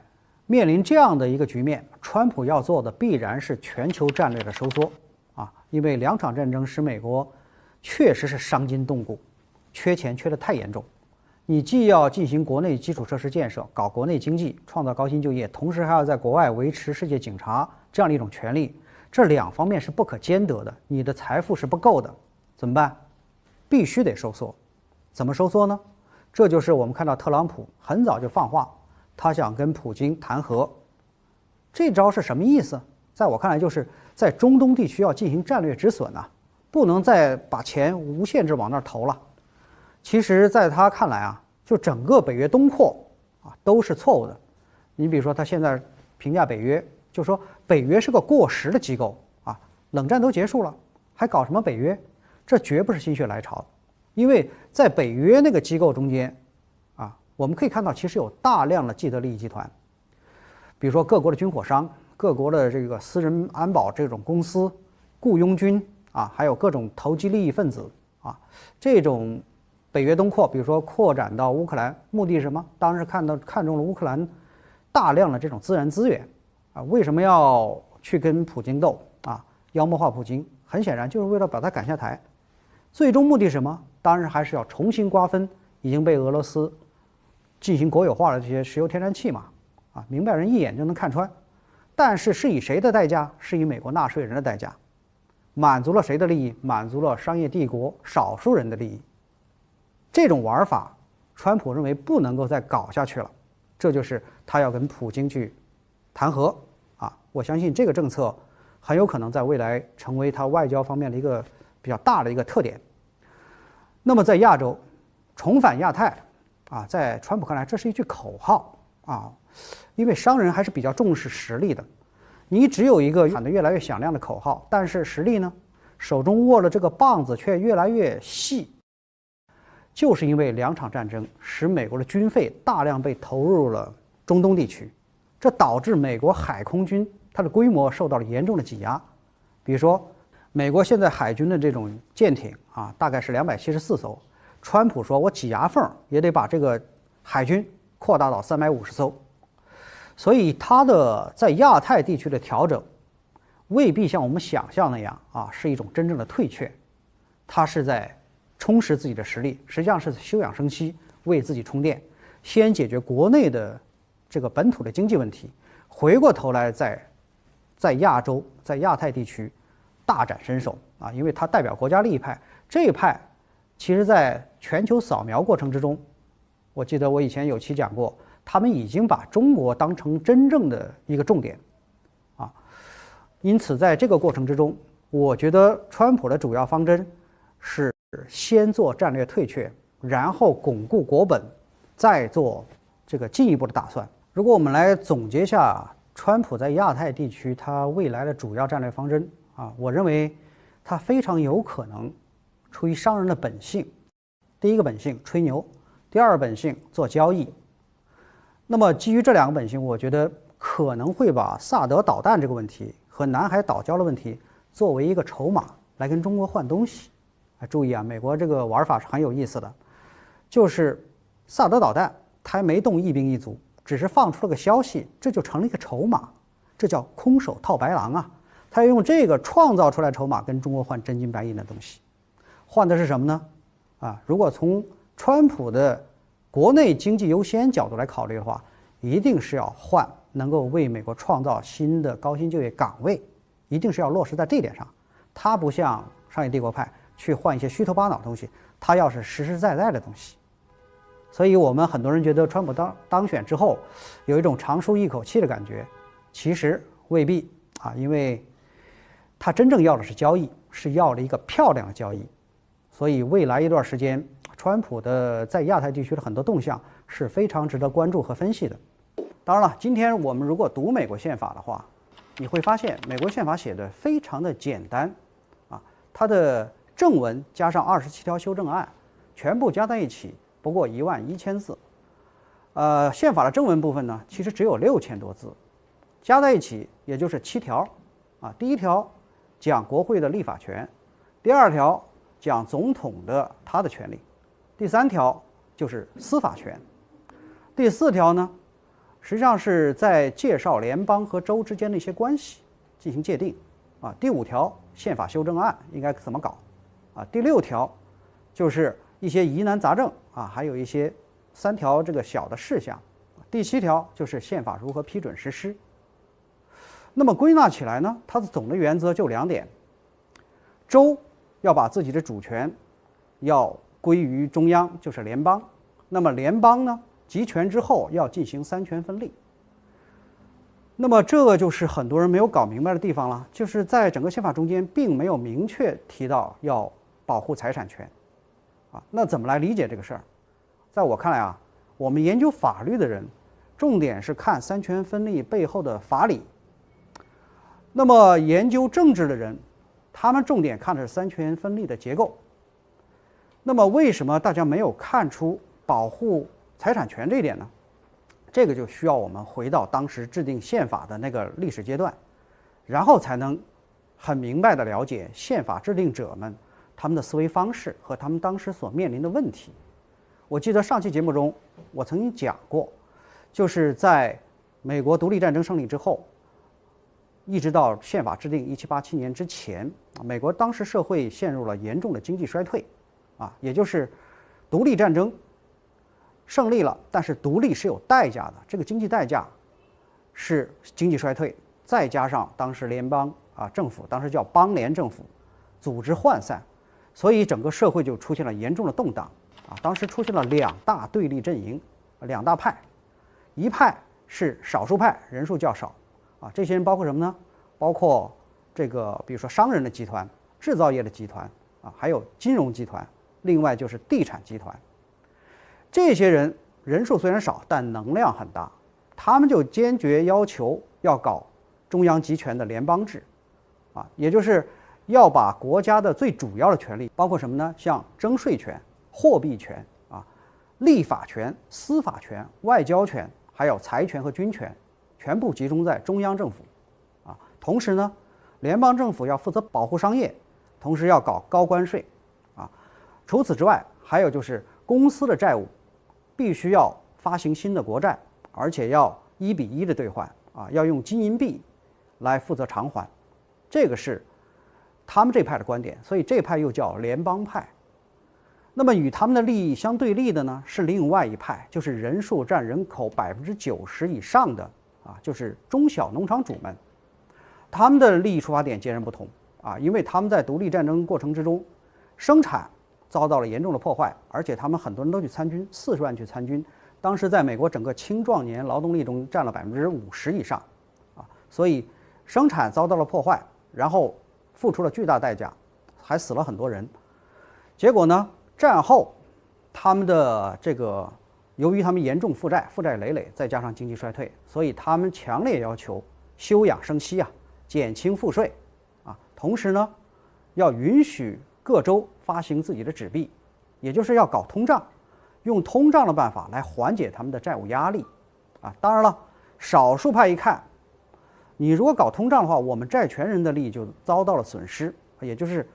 面临这样的一个局面，川普要做的必然是全球战略的收缩啊，因为2场战争使美国确实是伤筋动骨。缺钱缺得太严重，你既要进行国内基础设施建设，搞国内经济，创造高薪就业，同时还要在国外维持世界警察这样的一种权利，这2方面是不可兼得的，你的财富是不够的，怎么办？必须得收缩。怎么收缩呢？这就是我们看到特朗普很早就放话，他想跟普京谈和。这招是什么意思？在我看来，就是在中东地区要进行战略止损啊，不能再把钱无限制往那儿投了。其实在他看来啊，就整个北约东扩啊都是错误的。你比如说他现在评价北约，就说北约是个过时的机构啊，冷战都结束了，还搞什么北约？这绝不是心血来潮。因为在北约那个机构中间啊，我们可以看到其实有大量的既得利益集团，比如说各国的军火商、各国的这个私人安保这种公司、雇佣军啊，还有各种投机利益分子啊，这种北约东扩，比如说扩展到乌克兰，目的是什么？当然是看中了乌克兰大量的这种自然资源啊。为什么要去跟普京斗啊？妖魔化普京，很显然就是为了把他赶下台。最终目的是什么？当然还是要重新瓜分已经被俄罗斯进行国有化的这些石油天然气嘛。啊，明白人一眼就能看穿。但是是以谁的代价？是以美国纳税人的代价。满足了谁的利益？满足了商业帝国少数人的利益。这种玩法，川普认为不能够再搞下去了，这就是他要跟普京去谈和啊。我相信这个政策很有可能在未来成为他外交方面的一个比较大的一个特点。那么在亚洲，重返亚太啊，在川普看来这是一句口号啊，因为商人还是比较重视实力的。你只有一个喊得越来越响亮的口号，但是实力呢，手中握了这个棒子却越来越细。就是因为2场战争使美国的军费大量被投入了中东地区，这导致美国海空军它的规模受到了严重的挤压。比如说，美国现在海军的这种舰艇啊，大概是274艘，川普说我挤牙缝也得把这个海军扩大到350艘。所以他的在亚太地区的调整，未必像我们想象那样啊，是一种真正的退却，它是在充实自己的实力，实际上是休养生息，为自己充电，先解决国内的这个本土的经济问题，回过头来在亚洲、在亚太地区大展身手啊，因为它代表国家利益派，这一派其实在全球扫描过程之中，我记得我以前有期讲过，他们已经把中国当成真正的一个重点啊，因此在这个过程之中，我觉得川普的主要方针是先做战略退却，然后巩固国本，再做这个进一步的打算。如果我们来总结一下川普在亚太地区他未来的主要战略方针啊，我认为他非常有可能出于商人的本性，第一个本性吹牛，第二个本性做交易。那么基于这两个本性，我觉得可能会把萨德导弹这个问题和南海岛礁的问题作为一个筹码来跟中国换东西。注意啊，美国这个玩法是很有意思的，就是萨德导弹它还没动一兵一卒，只是放出了个消息，这就成了一个筹码，这叫空手套白狼啊！他要用这个创造出来筹码跟中国换真金白银的东西，换的是什么呢？啊，如果从川普的国内经济优先角度来考虑的话，一定是要换能够为美国创造新的高薪就业岗位，一定是要落实在这一点上。他不像商业帝国派去换一些虚头巴脑的东西，他要是实实在在的东西。所以我们很多人觉得川普当选之后有一种长舒一口气的感觉，其实未必啊，因为他真正要的是交易，是要了一个漂亮的交易。所以未来一段时间，川普的在亚太地区的很多动向是非常值得关注和分析的。当然了，今天我们如果读美国宪法的话，你会发现美国宪法写的非常的简单啊，它的正文加上27条修正案，全部加在一起不过11000字。宪法的正文部分呢，其实只有6000多字，加在一起也就是7条啊。第一条讲国会的立法权，第二条讲总统的他的权利，第三条就是司法权，第四条呢，实际上是在介绍联邦和州之间的一些关系进行界定啊。第5条宪法修正案应该怎么搞啊？第6条就是一些疑难杂症啊，还有一些3条这个小的事项。第7条就是宪法如何批准实施。那么归纳起来呢，它的总的原则就2点：州要把自己的主权要归于中央，就是联邦。那么联邦呢，集权之后要进行3权分立。那么这个就是很多人没有搞明白的地方了，就是在整个宪法中间并没有明确提到要保护财产权啊。那怎么来理解这个事儿？在我看来啊，我们研究法律的人重点是看3权分立背后的法理，那么研究政治的人他们重点看的是3权分立的结构。那么为什么大家没有看出保护财产权这一点呢？这个就需要我们回到当时制定宪法的那个历史阶段，然后才能很明白地了解宪法制定者们他们的思维方式和他们当时所面临的问题。我记得上期节目中我曾经讲过，就是在美国独立战争胜利之后，一直到宪法制定1787年之前，美国当时社会陷入了严重的经济衰退啊，也就是独立战争胜利了，但是独立是有代价的，这个经济代价是经济衰退，再加上当时联邦政府，当时叫邦联政府，组织涣散，所以整个社会就出现了严重的动荡啊。当时出现了2大对立阵营，2大派，一派是少数派，人数较少啊，这些人包括什么呢？包括这个比如说商人的集团、制造业的集团啊，还有金融集团，另外就是地产集团。这些人人数虽然少，但能量很大，他们就坚决要求要搞中央集权的联邦制啊，也就是要把国家的最主要的权力，包括什么呢？像征税权、货币权啊、立法权、司法权、外交权，还有财权和军权，全部集中在中央政府啊。同时呢，联邦政府要负责保护商业，同时要搞高关税啊。除此之外，还有就是公司的债务必须要发行新的国债，而且要1:1的兑换啊，要用金银币来负责偿还。这个是他们这派的观点，所以这派又叫联邦派。那么与他们的利益相对立的呢，是另外一派，就是人数占人口90%以上的就是中小农场主们。他们的利益出发点截然不同因为他们在独立战争过程之中，生产遭到了严重的破坏，而且他们很多人都去参军，40万去参军，当时在美国整个青壮年劳动力中占了50%以上所以生产遭到了破坏，然后付出了巨大代价，还死了很多人。结果呢，战后他们的由于他们严重负债累累，再加上经济衰退，所以他们强烈要求休养生息减轻赋税同时呢，要允许各州发行自己的纸币，也就是要搞通胀，用通胀的办法来缓解他们的债务压力当然了，少数派一看，你如果搞通胀的话，我们债权人的利益就遭到了损失，也就是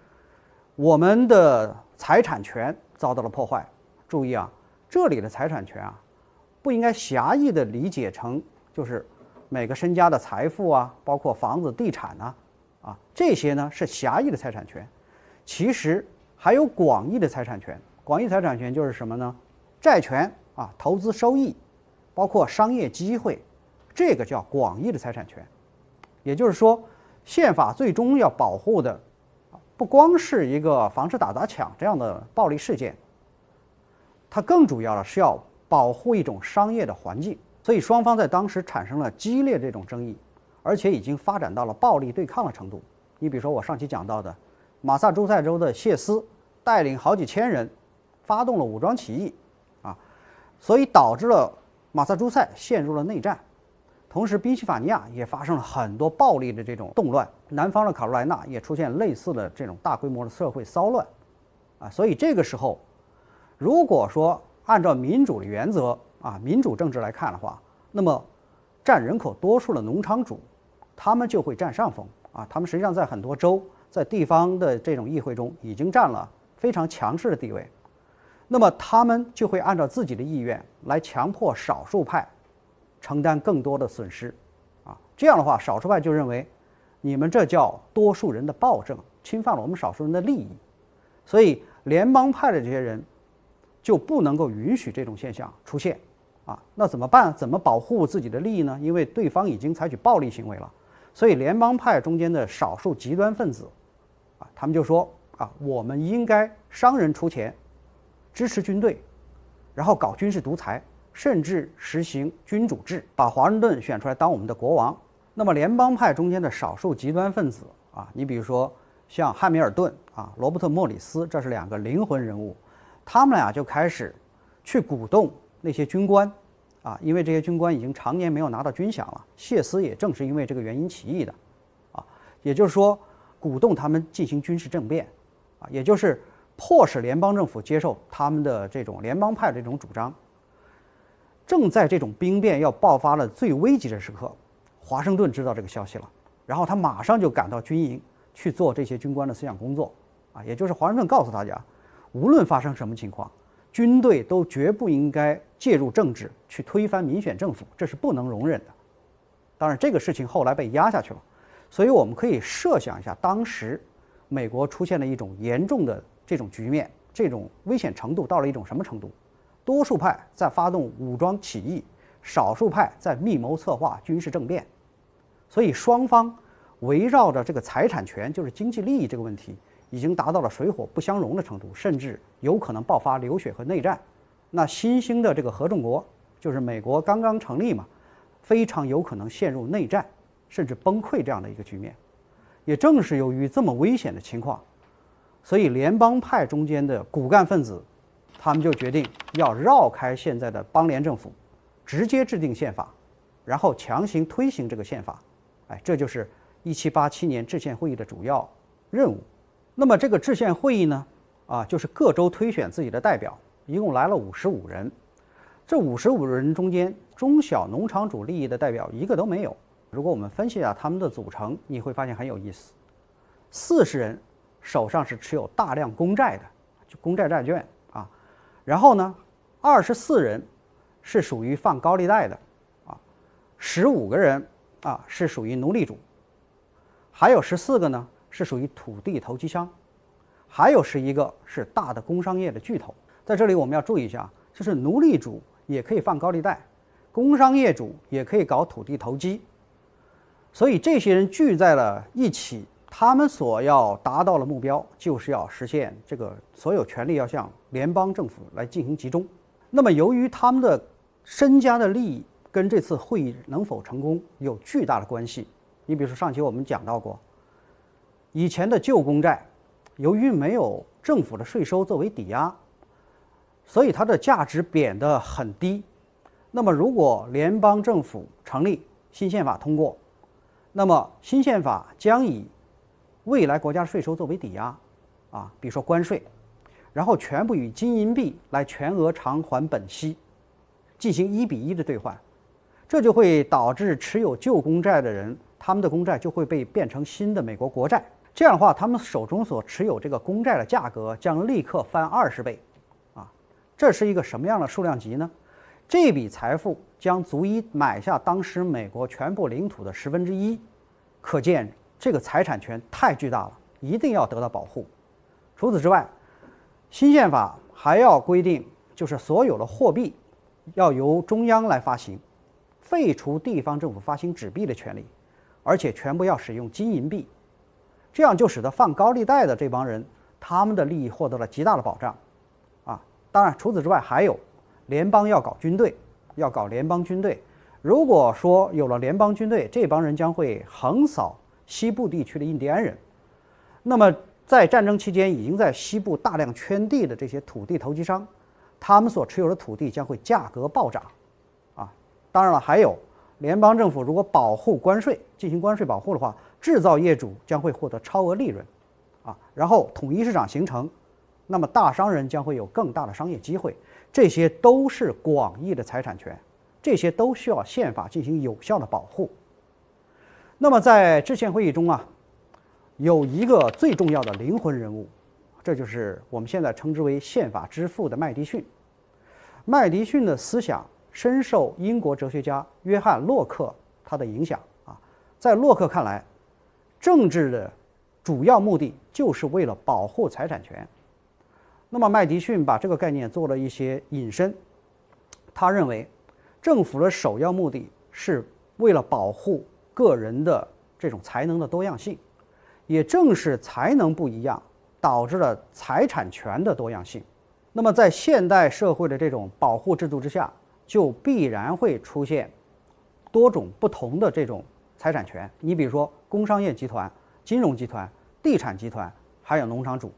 我们的财产权遭到了破坏。注意这里的财产权不应该狭义的理解成就是每个身家的财富包括房子、地产这些呢是狭义的财产权。其实还有广义的财产权。广义财产权就是什么呢？债权投资收益，包括商业机会，这个叫广义的财产权。也就是说，宪法最终要保护的不光是一个防止打砸抢这样的暴力事件，它更主要的是要保护一种商业的环境。所以双方在当时产生了激烈这种争议，而且已经发展到了暴力对抗的程度。你比如说我上期讲到的马萨诸塞州的谢斯带领好几千人发动了武装起义所以导致了马萨诸塞陷入了内战。同时宾夕法尼亚也发生了很多暴力的这种动乱，南方的卡罗来纳也出现类似的这种大规模的社会骚乱所以这个时候如果说按照民主的原则民主政治来看的话，那么占人口多数的农场主他们就会占上风他们实际上在很多州在地方的这种议会中已经占了非常强势的地位。那么他们就会按照自己的意愿来强迫少数派承担更多的损失这样的话少数派就认为你们这叫多数人的暴政，侵犯了我们少数人的利益，所以联邦派的这些人就不能够允许这种现象出现那怎么办？怎么保护自己的利益呢？因为对方已经采取暴力行为了，所以联邦派中间的少数极端分子他们就说我们应该商人出钱支持军队，然后搞军事独裁，甚至实行君主制，把华盛顿选出来当我们的国王。那么联邦派中间的少数极端分子你比如说像汉密尔顿罗伯特莫里斯，这是两个灵魂人物，他们俩就开始去鼓动那些军官因为这些军官已经常年没有拿到军饷了，谢斯也正是因为这个原因起义的也就是说鼓动他们进行军事政变也就是迫使联邦政府接受他们的这种联邦派的这种主张。正在这种兵变要爆发了最危急的时刻，华盛顿知道这个消息了，然后他马上就赶到军营去做这些军官的思想工作也就是华盛顿告诉大家，无论发生什么情况，军队都绝不应该介入政治去推翻民选政府，这是不能容忍的。当然这个事情后来被压下去了，所以我们可以设想一下当时美国出现了一种严重的这种局面，这种危险程度到了一种什么程度？多数派在发动武装起义，少数派在密谋策划军事政变，所以双方围绕着这个财产权，就是经济利益这个问题，已经达到了水火不相容的程度，甚至有可能爆发流血和内战。那新兴的这个合众国，就是美国刚刚成立嘛，非常有可能陷入内战，甚至崩溃这样的一个局面。也正是由于这么危险的情况，所以联邦派中间的骨干分子，他们就决定要绕开现在的邦联政府，直接制定宪法，然后强行推行这个宪法。这就是1787年制宪会议的主要任务。那么这个制宪会议呢，就是各州推选自己的代表，一共来了55人。这55人中间，中小农场主利益的代表一个都没有。如果我们分析一下他们的组成，你会发现很有意思。40人手上是持有大量公债的，就公债债券然后呢，24人是属于放高利贷的15个人是属于奴隶主，还有14个呢是属于土地投机商，还有11个是大的工商业的巨头。在这里我们要注意一下，就是奴隶主也可以放高利贷，工商业主也可以搞土地投机，所以这些人聚在了一起，他们所要达到的目标就是要实现这个所有权力要向联邦政府来进行集中。那么由于他们的身家的利益跟这次会议能否成功有巨大的关系。你比如说上期我们讲到过，以前的旧公债由于没有政府的税收作为抵押，所以它的价值贬得很低。那么如果联邦政府成立，新宪法通过，那么新宪法将以未来国家税收作为抵押，比如说关税，然后全部以金银币来全额偿还本息，进行1:1的兑换，这就会导致持有旧公债的人，他们的公债就会被变成新的美国国债。这样的话，他们手中所持有这个公债的价格将立刻翻20倍，这是一个什么样的数量级呢？这笔财富将足以买下当时美国全部领土的1/10，可见这个财产权太巨大了，一定要得到保护。除此之外，新宪法还要规定，就是所有的货币要由中央来发行，废除地方政府发行纸币的权利，而且全部要使用金银币，这样就使得放高利贷的这帮人，他们的利益获得了极大的保障。当然，除此之外还有，联邦要搞军队，要搞联邦军队。如果说有了联邦军队，这帮人将会横扫西部地区的印第安人。那么，在战争期间已经在西部大量圈地的这些土地投机商，他们所持有的土地将会价格暴涨。当然了，还有联邦政府如果保护关税，进行关税保护的话，制造业主将会获得超额利润，然后统一市场形成。那么大商人将会有更大的商业机会，这些都是广义的财产权，这些都需要宪法进行有效的保护。那么在制宪会议中有一个最重要的灵魂人物，这就是我们现在称之为宪法之父的麦迪逊。麦迪逊的思想深受英国哲学家约翰·洛克他的影响在洛克看来，政治的主要目的就是为了保护财产权。那么麦迪逊把这个概念做了一些引申，他认为政府的首要目的是为了保护个人的这种才能的多样性，也正是才能不一样导致了财产权的多样性。那么在现代社会的这种保护制度之下，就必然会出现多种不同的这种财产权。你比如说工商业集团、金融集团、地产集团，还有农场主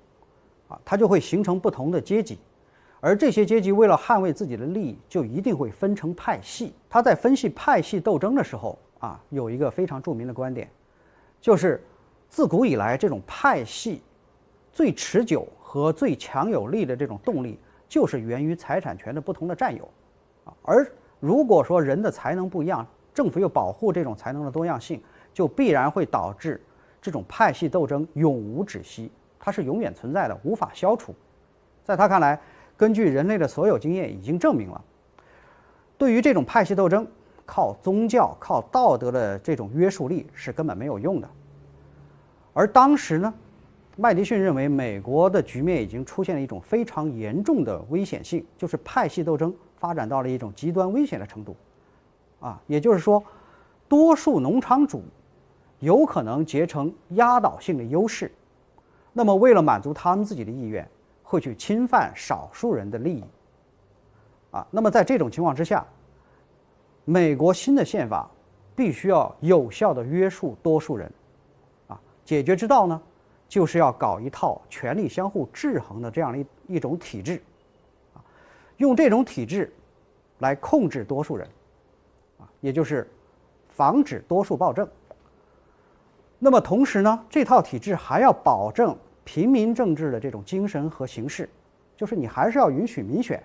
它就会形成不同的阶级，而这些阶级为了捍卫自己的利益，就一定会分成派系。他在分析派系斗争的时候有一个非常著名的观点，就是自古以来这种派系最持久和最强有力的这种动力，就是源于财产权的不同的占有而如果说人的才能不一样，政府又保护这种才能的多样性，就必然会导致这种派系斗争永无止息，它是永远存在的，无法消除。在他看来，根据人类的所有经验已经证明了，对于这种派系斗争，靠宗教、靠道德的这种约束力是根本没有用的。而当时呢，麦迪逊认为美国的局面已经出现了一种非常严重的危险性，就是派系斗争发展到了一种极端危险的程度也就是说，多数农场主有可能结成压倒性的优势，那么为了满足他们自己的意愿，会去侵犯少数人的利益那么在这种情况之下，美国新的宪法必须要有效的约束多数人解决之道呢，就是要搞一套权力相互制衡的这样一种体制用这种体制来控制多数人也就是防止多数暴政。那么同时呢，这套体制还要保证平民政治的这种精神和形式，就是你还是要允许民选。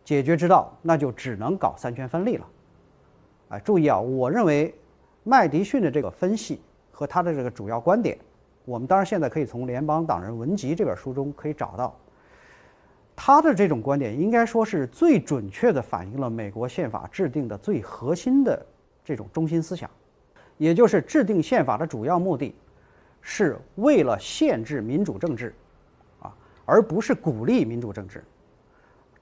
解决之道，那就只能搞三权分立了。注意我认为麦迪逊的这个分析和他的这个主要观点，我们当然现在可以从《联邦党人文集》这本书中可以找到。他的这种观点应该说是最准确地反映了美国宪法制定的最核心的这种中心思想。也就是制定宪法的主要目的是为了限制民主政治，而不是鼓励民主政治。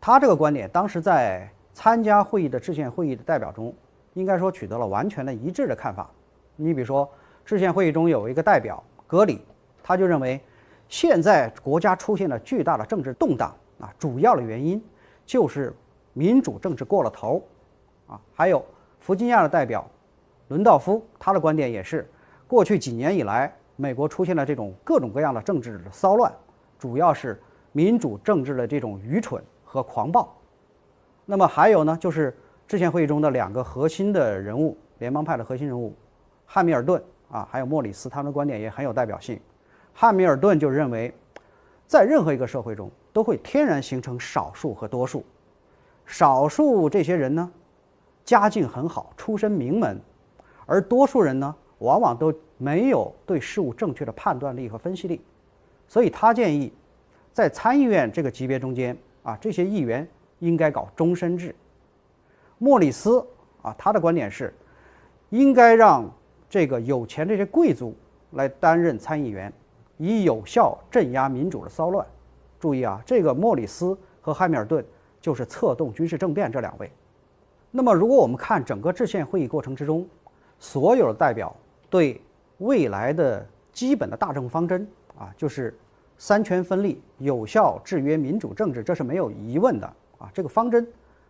他这个观点当时在参加会议的制宪会议的代表中，应该说取得了完全的一致的看法。你比如说，制宪会议中有一个代表格里，他就认为现在国家出现了巨大的政治动荡主要的原因就是民主政治过了头还有弗吉尼亚的代表伦道夫，他的观点也是，过去几年以来，美国出现了这种各种各样的政治骚乱，主要是民主政治的这种愚蠢和狂暴。那么还有呢，就是制宪会议中的2个核心的人物，联邦派的核心人物汉密尔顿还有莫里斯，他们的观点也很有代表性。汉密尔顿就认为，在任何一个社会中都会天然形成少数和多数，少数这些人呢家境很好，出身名门，而多数人呢往往都没有对事物正确的判断力和分析力，所以他建议在参议院这个级别中间这些议员应该搞终身制。莫里斯他的观点是应该让这个有钱这些贵族来担任参议员，以有效镇压民主的骚乱。注意这个莫里斯和汉密尔顿就是策动军事政变这2位。那么如果我们看整个制宪会议过程之中，所有的代表对未来的基本的大政方针就是三权分立，有效制约民主政治，这是没有疑问的这个方针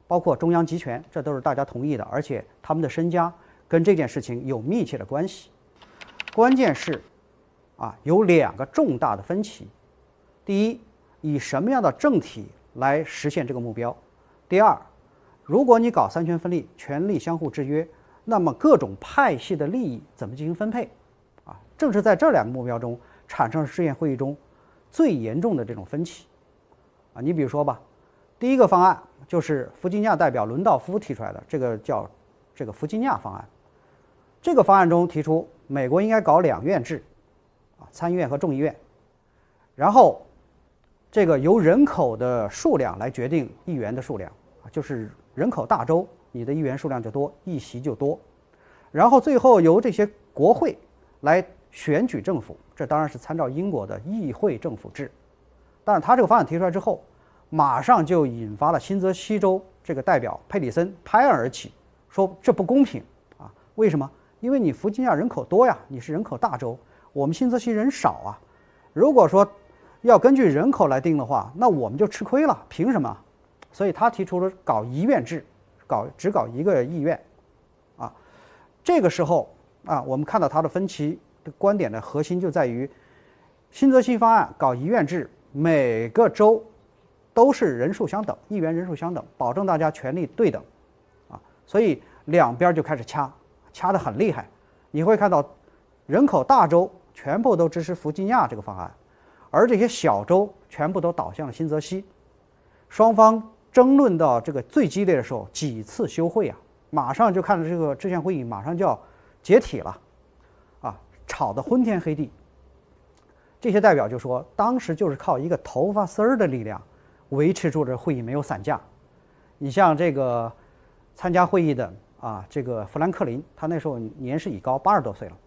包括中央集权，这都是大家同意的，而且他们的身家跟这件事情有密切的关系。关键是有2个重大的分歧。第一，以什么样的政体来实现这个目标？第二，如果你搞三权分立，权力相互制约，那么各种派系的利益怎么进行分配？正是在这2个目标中产生了制宪会议中最严重的这种分歧。你比如说吧，第一个方案就是弗吉尼亚代表伦道夫提出来的，这个叫弗吉尼亚方案。这个方案中提出，美国应该搞2院制，参议院和众议院，然后这个由人口的数量来决定议员的数量，就是人口大州，你的议员数量就多，议席就多，然后最后由这些国会来选举政府，这当然是参照英国的议会政府制。但是他这个方案提出来之后，马上就引发了新泽西州这个代表佩里森拍案而起，说这不公平为什么？因为你弗吉尼亚人口多呀，你是人口大州，我们新泽西人少如果说要根据人口来定的话，那我们就吃亏了，凭什么？所以他提出了搞1院制，只搞1个议院这个时候我们看到他的分歧的观点的核心就在于，新泽西方案搞1院制，每个州都是人数相等，议员人数相等，保证大家权力对等所以两边就开始掐得很厉害。你会看到人口大州全部都支持弗吉尼亚这个方案，而这些小州全部都倒向了新泽西。双方争论到这个最激烈的时候，几次休会马上就看到这个制宪会议马上就要解体了吵得昏天黑地。这些代表就说，当时就是靠一个头发丝儿的力量维持住这会议没有散架。你像这个参加会议的这个富兰克林，他那时候年事已高，80多岁了，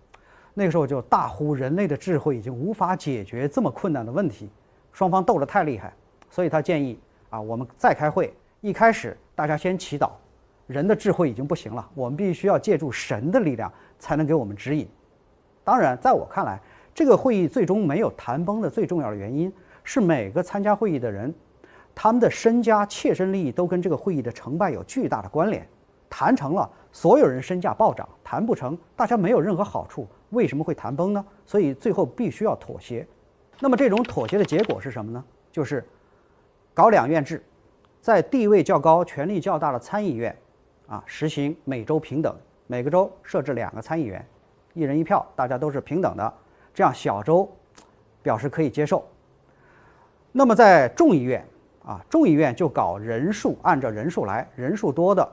那个时候就大呼人类的智慧已经无法解决这么困难的问题，双方斗得太厉害，所以他建议我们再开会，一开始大家先祈祷，人的智慧已经不行了，我们必须要借助神的力量才能给我们指引。当然在我看来，这个会议最终没有谈崩的最重要的原因是每个参加会议的人，他们的身家切身利益都跟这个会议的成败有巨大的关联，谈成了所有人身价暴涨，谈不成大家没有任何好处，为什么会谈崩呢？所以最后必须要妥协。那么这种妥协的结果是什么呢？就是搞2院制，在地位较高权力较大的参议院实行每州平等，每个州设置2个参议员，1人1票，大家都是平等的，这样小州表示可以接受。那么在众议院众议院就搞人数，按照人数来，人数多的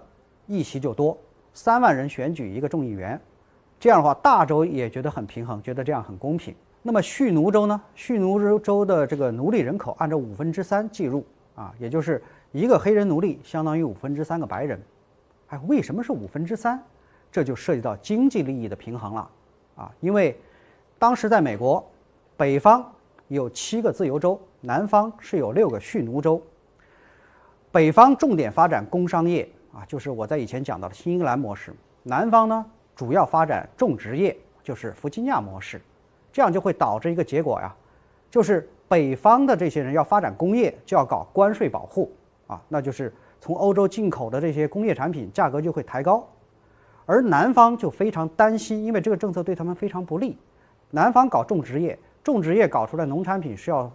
议席就多，3万人选举1个众议员，这样的话大州也觉得很平衡，觉得这样很公平。那么蓄奴州呢？蓄奴州的这个奴隶人口按照3/5计入也就是1个黑人奴隶相当于3/5个白人。为什么是3/5？这就涉及到经济利益的平衡了啊，因为当时在美国，北方有7个自由州，南方是有6个蓄奴州。北方重点发展工商业啊，就是我在以前讲到的新英格兰模式；南方呢，主要发展种植业，就是弗吉尼亚模式。这样就会导致一个结果呀，就是北方的这些人要发展工业，就要搞关税保护啊，那就是从欧洲进口的这些工业产品价格就会抬高，而南方就非常担心，因为这个政策对他们非常不利。南方搞种植业，种植业搞出来农产品是要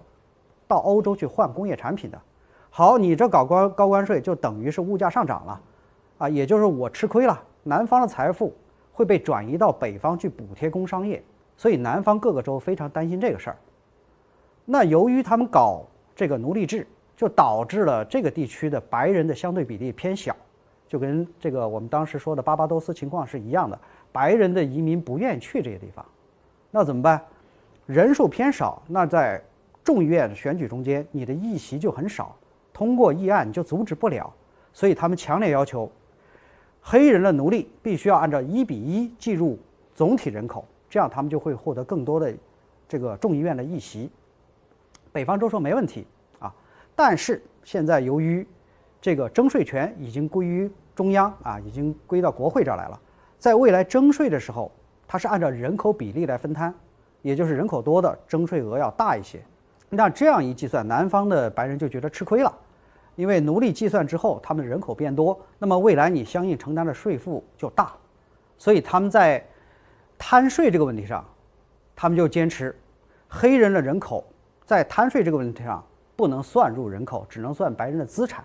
到欧洲去换工业产品的。好，你这搞高关税就等于是物价上涨了，啊，也就是我吃亏了，南方的财富会被转移到北方去补贴工商业，所以南方各个州非常担心这个事儿。那由于他们搞这个奴隶制，就导致了这个地区的白人的相对比例偏小，就跟这个我们当时说的巴巴多斯情况是一样的，白人的移民不愿意去这些地方，那怎么办？人数偏少，那在众议院选举中间，你的议席就很少，通过议案你就阻止不了，所以他们强烈要求，黑人的奴隶必须要按照1:1计入总体人口，这样他们就会获得更多的这个众议院的议席。北方州说没问题啊，但是现在由于这个征税权已经归于中央啊，已经归到国会这儿来了，在未来征税的时候，它是按照人口比例来分摊，也就是人口多的征税额要大一些。那这样一计算，南方的白人就觉得吃亏了，因为奴隶计算之后，他们的人口变多，那么未来你相应承担的税负就大，所以他们在摊税这个问题上，他们就坚持黑人的人口在摊税这个问题上不能算入人口，只能算白人的资产。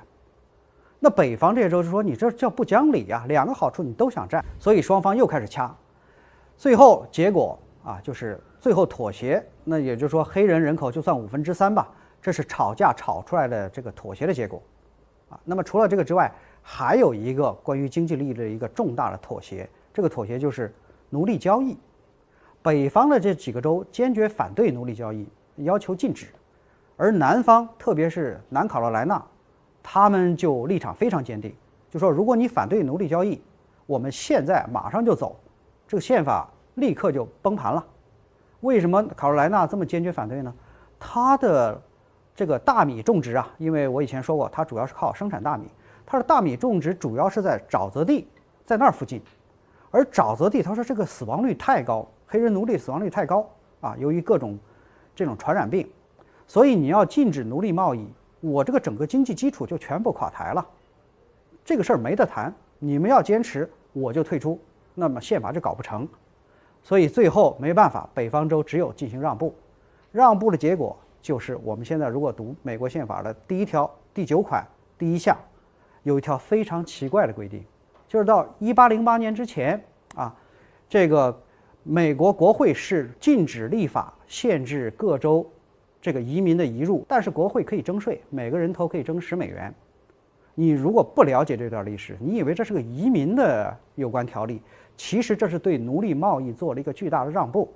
那北方这些州就说你这叫不讲理呀，两个好处你都想占，所以双方又开始掐，最后结果啊就是最后妥协，那也就是说黑人人口就算3/5吧，这是吵架吵出来的这个妥协的结果啊。那么除了这个之外，还有一个关于经济利益的一个重大的妥协，这个妥协就是奴隶交易。北方的这几个州坚决反对奴隶交易，要求禁止，而南方特别是南卡罗来纳，他们就立场非常坚定，就说如果你反对奴隶交易，我们现在马上就走，这个宪法立刻就崩盘了。为什么卡罗来纳这么坚决反对呢？它的这个大米种植啊，因为我以前说过，它主要是靠生产大米，它的大米种植主要是在沼泽地，在那儿附近，而沼泽地他说这个死亡率太高，黑人奴隶死亡率太高啊，由于各种这种传染病，所以你要禁止奴隶贸易，我这个整个经济基础就全部垮台了，这个事儿没得谈，你们要坚持我就退出，那么宪法就搞不成，所以最后没办法，北方州只有进行让步，让步的结果就是我们现在如果读美国宪法的第1条第9款第1项，有一条非常奇怪的规定，就是到1808年之前啊，这个美国国会是禁止立法限制各州这个移民的移入，但是国会可以征税，每个人头可以征10美元。你如果不了解这段历史，你以为这是个移民的有关条例，其实这是对奴隶贸易做了一个巨大的让步。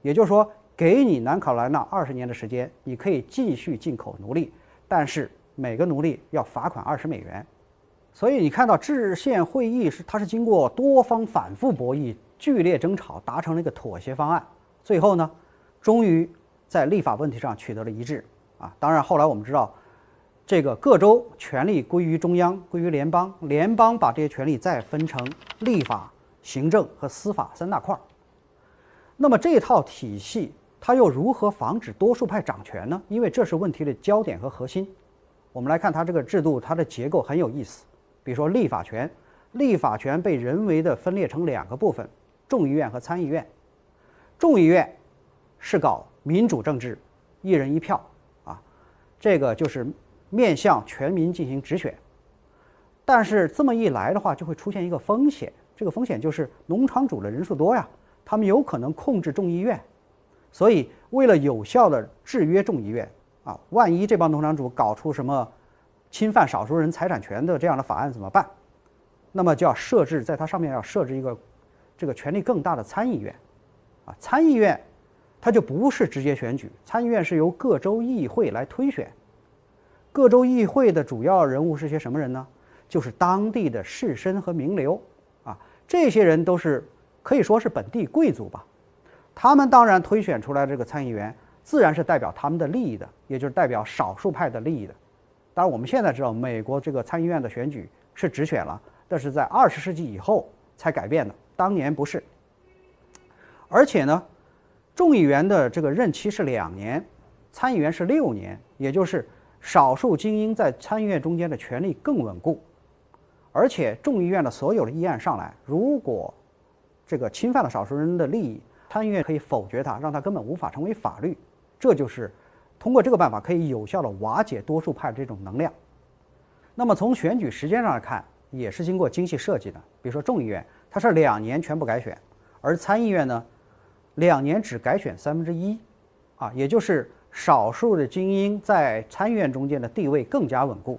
也就是说，给你南卡罗来纳20年的时间，你可以继续进口奴隶，但是每个奴隶要罚款20美元。所以你看到制宪会议它是经过多方反复博弈、剧烈争吵，达成了一个妥协方案。最后呢，终于在立法问题上取得了一致啊。当然后来我们知道，这个各州权力归于中央，归于联邦，联邦把这些权力再分成立法、行政和司法3大块。那么这套体系它又如何防止多数派掌权呢？因为这是问题的焦点和核心。我们来看它这个制度，它的结构很有意思。比如说立法权，立法权被人为的分裂成2个部分，众议院和参议院。众议院是搞民主政治，1人1票啊，这个就是面向全民进行直选。但是这么一来的话，就会出现一个风险，这个风险就是农场主的人数多呀，他们有可能控制众议院，所以为了有效的制约众议院啊，万一这帮农场主搞出什么侵犯少数人财产权的这样的法案怎么办？那么就要设置在它上面要设置一个这个权力更大的参议院啊，参议院它就不是直接选举，参议院是由各州议会来推选。各州议会的主要人物是些什么人呢？就是当地的士绅和名流啊，这些人都是可以说是本地贵族吧，他们当然推选出来这个参议员，自然是代表他们的利益的，也就是代表少数派的利益的。当然，我们现在知道，美国这个参议院的选举是直选了，但是在20世纪以后才改变的，当年不是。而且呢，众议员的这个任期是2年，参议员是6年，也就是少数精英在参议院中间的权力更稳固。而且众议院的所有的议案上来，如果这个侵犯了少数人的利益，参议院可以否决它，让它根本无法成为法律。这就是通过这个办法可以有效的瓦解多数派这种能量。那么从选举时间上来看，也是经过精细设计的。比如说众议院，它是2年全部改选，而参议院呢，2年只改选1/3，也就是少数的精英在参议院中间的地位更加稳固，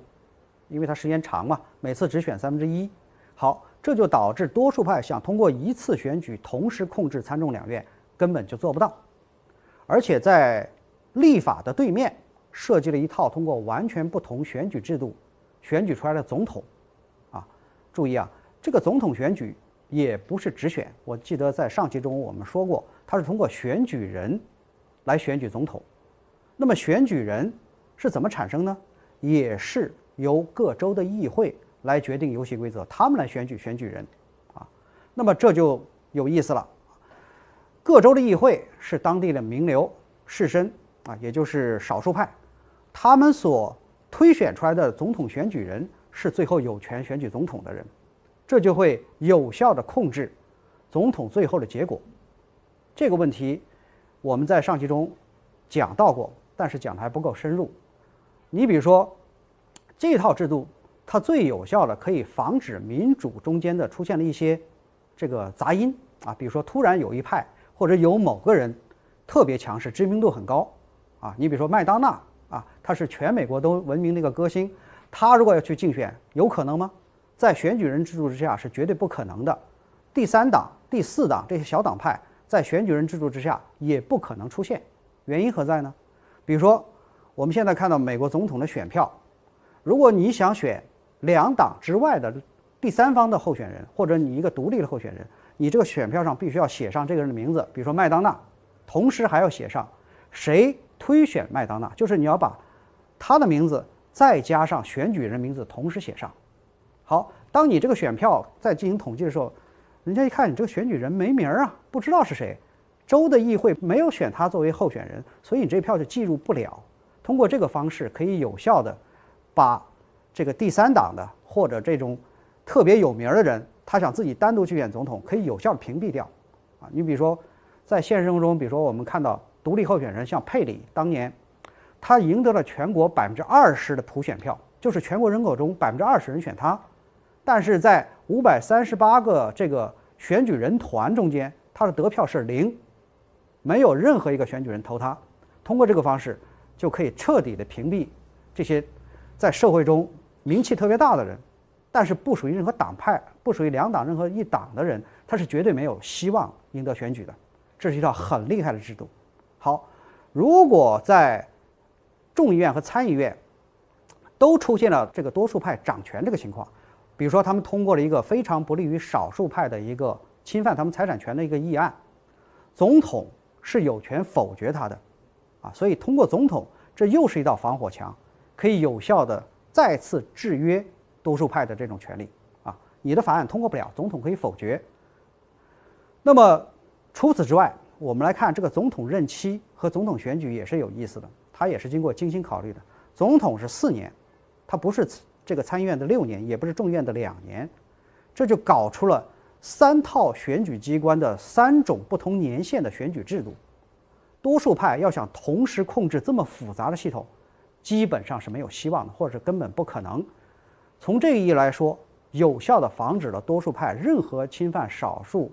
因为它时间长嘛，每次只选1/3。好，这就导致多数派想通过一次选举同时控制参众两院，根本就做不到。而且在立法的对面设计了一套通过完全不同选举制度选举出来的总统。注意啊，这个总统选举也不是直选，我记得在上期中我们说过，它是通过选举人来选举总统。那么选举人是怎么产生呢？也是由各州的议会来决定游戏规则，他们来选举选举人那么这就有意思了。各州的议会是当地的名流士绅也就是少数派，他们所推选出来的总统选举人是最后有权选举总统的人，这就会有效地控制总统最后的结果。这个问题我们在上期中讲到过，但是讲的还不够深入。你比如说这套制度，它最有效的可以防止民主中间的出现了一些这个杂音比如说突然有一派或者有某个人特别强势，知名度很高你比如说麦当娜他是全美国都闻名的一个歌星，他如果要去竞选，有可能吗？在选举人制度之下是绝对不可能的。第3党、第4党这些小党派在选举人制度之下也不可能出现，原因何在呢？比如说我们现在看到美国总统的选票，如果你想选2党之外的第3方的候选人，或者你一个独立的候选人，你这个选票上必须要写上这个人的名字，比如说麦当娜，同时还要写上谁推选麦当娜，就是你要把他的名字再加上选举人名字同时写上。好，当你这个选票在进行统计的时候，人家一看你这个选举人没名不知道是谁，州的议会没有选他作为候选人，所以你这票就计入不了。通过这个方式可以有效的把这个第3党的或者这种特别有名的人，他想自己单独去选总统，可以有效的屏蔽掉你比如说在现实生活中，比如说我们看到独立候选人像佩里，当年他赢得了全国20%的普选票，就是全国人口中20%人选他，但是在538个这个选举人团中间，他的得票是0，没有任何一个选举人投他。通过这个方式就可以彻底的屏蔽这些在社会中名气特别大的人，但是不属于任何党派，不属于2党任何一党的人，他是绝对没有希望赢得选举的。这是一套很厉害的制度。好，如果在众议院和参议院都出现了这个多数派掌权这个情况，比如说他们通过了一个非常不利于少数派的一个侵犯他们财产权的一个议案，总统是有权否决他的所以通过总统，这又是一道防火墙，可以有效的再次制约多数派的这种权利你的法案通过不了，总统可以否决。那么除此之外，我们来看这个总统任期和总统选举也是有意思的，它也是经过精心考虑的。总统是4年，它不是这个参议院的6年，也不是众议院的2年，这就搞出了3套选举机关的3种不同年限的选举制度。多数派要想同时控制这么复杂的系统，基本上是没有希望的，或者根本不可能。从这个意义来说，有效地防止了多数派任何侵犯少数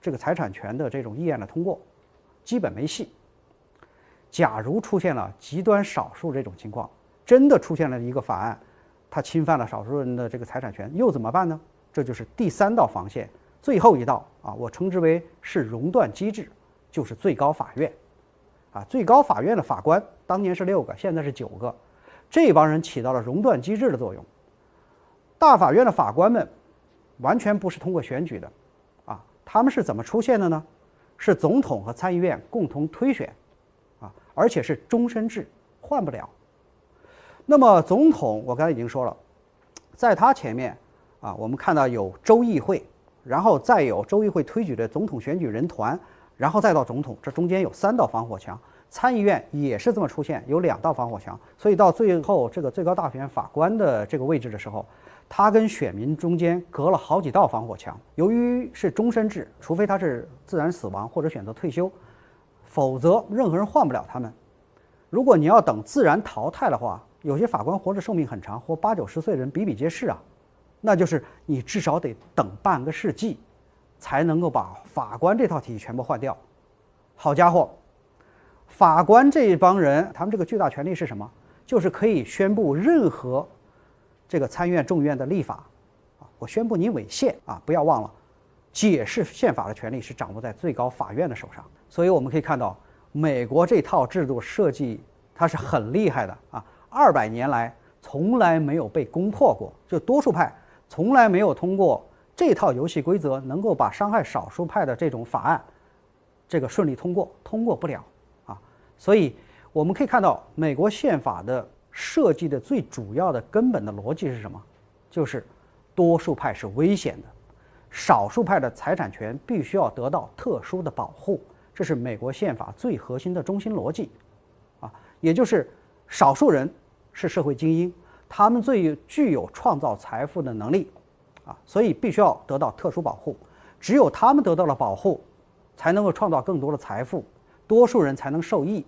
这个财产权的这种议案的通过，基本没戏。假如出现了极端少数这种情况，真的出现了一个法案，它侵犯了少数人的这个财产权，又怎么办呢？这就是第3道防线，最后一道我称之为是熔断机制，就是最高法院最高法院的法官当年是6个，现在是9个，这帮人起到了熔断机制的作用。大法院的法官们完全不是通过选举的，他们是怎么出现的呢？是总统和参议院共同推选，而且是终身制，换不了。那么总统我刚才已经说了，在他前面我们看到有州议会，然后再有州议会推举的总统选举人团，然后再到总统，这中间有3道防火墙。参议院也是这么出现，有2道防火墙。所以到最后这个最高大法院法官的这个位置的时候，他跟选民中间隔了好几道防火墙。由于是终身制，除非他是自然死亡或者选择退休，否则任何人换不了他们。如果你要等自然淘汰的话，有些法官活着寿命很长，活80、90岁的人比比皆是啊。那就是你至少得等半个世纪，才能够把法官这套体系全部换掉。好家伙，法官这一帮人，他们这个巨大权力是什么？就是可以宣布任何这个参议院、众议院的立法，我宣布你违宪不要忘了，解释宪法的权利是掌握在最高法院的手上。所以我们可以看到，美国这套制度设计它是很厉害的200年来从来没有被攻破过，就多数派从来没有通过这套游戏规则能够把伤害少数派的这种法案这个顺利通过不了所以我们可以看到，美国宪法的设计的最主要的根本的逻辑是什么？就是多数派是危险的，少数派的财产权必须要得到特殊的保护，这是美国宪法最核心的中心逻辑也就是少数人是社会精英，他们最具有创造财富的能力所以必须要得到特殊保护，只有他们得到了保护，才能够创造更多的财富，多数人才能受益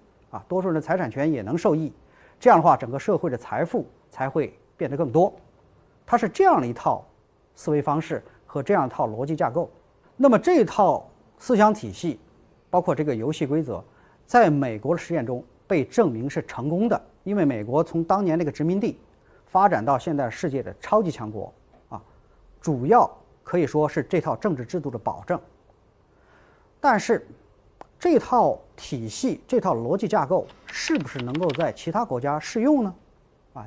多数人的财产权也能受益，这样的话整个社会的财富才会变得更多。它是这样的一套思维方式和这样一套逻辑架构。那么这套思想体系包括这个游戏规则在美国的实验中被证明是成功的，因为美国从当年那个殖民地发展到现在世界的超级强国主要可以说是这套政治制度的保证。但是这套体系这套逻辑架构是不是能够在其他国家适用呢？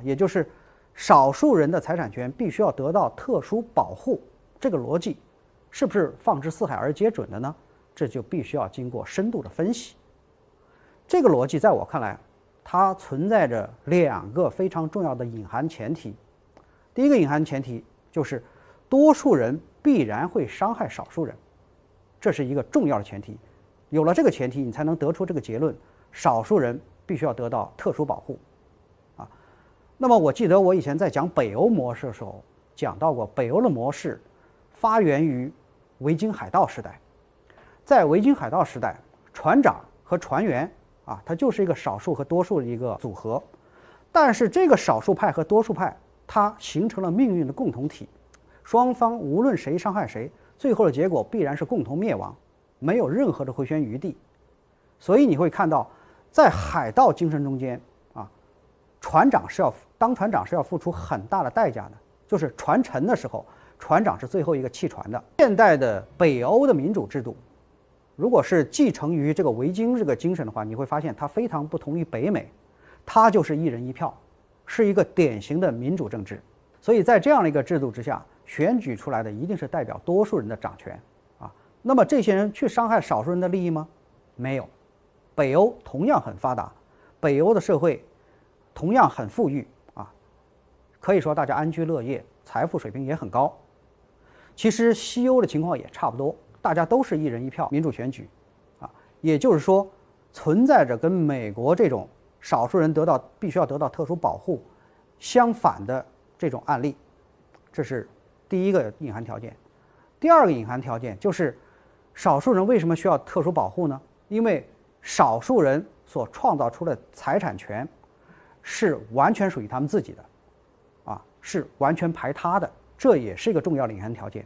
也就是少数人的财产权必须要得到特殊保护，这个逻辑是不是放之四海而皆准的呢？这就必须要经过深度的分析。这个逻辑在我看来，它存在着2个非常重要的隐含前提。第一个隐含前提就是多数人必然会伤害少数人，这是一个重要的前提。有了这个前提，你才能得出这个结论：少数人必须要得到特殊保护那么我记得我以前在讲北欧模式的时候讲到过，北欧的模式发源于维京海盗时代。在维京海盗时代，船长和船员它就是一个少数和多数的一个组合，但是这个少数派和多数派它形成了命运的共同体，双方无论谁伤害谁，最后的结果必然是共同灭亡，没有任何的回旋余地。所以你会看到，在海盗精神中间当船长是要付出很大的代价的，就是船沉的时候，船长是最后一个弃船的。现代的北欧的民主制度，如果是继承于这个维京这个精神的话，你会发现它非常不同于北美，它就是一人一票，是一个典型的民主政治。所以在这样的一个制度之下，选举出来的一定是代表多数人的掌权那么这些人去伤害少数人的利益吗？没有。北欧同样很发达，北欧的社会同样很富裕可以说大家安居乐业，财富水平也很高。其实西欧的情况也差不多，大家都是一人一票民主选举也就是说存在着跟美国这种少数人必须要得到特殊保护相反的这种案例。这是第一个隐含条件。第二个隐含条件就是少数人为什么需要特殊保护呢？因为少数人所创造出的财产权是完全属于他们自己的是完全排他的，这也是一个重要的隐含条件。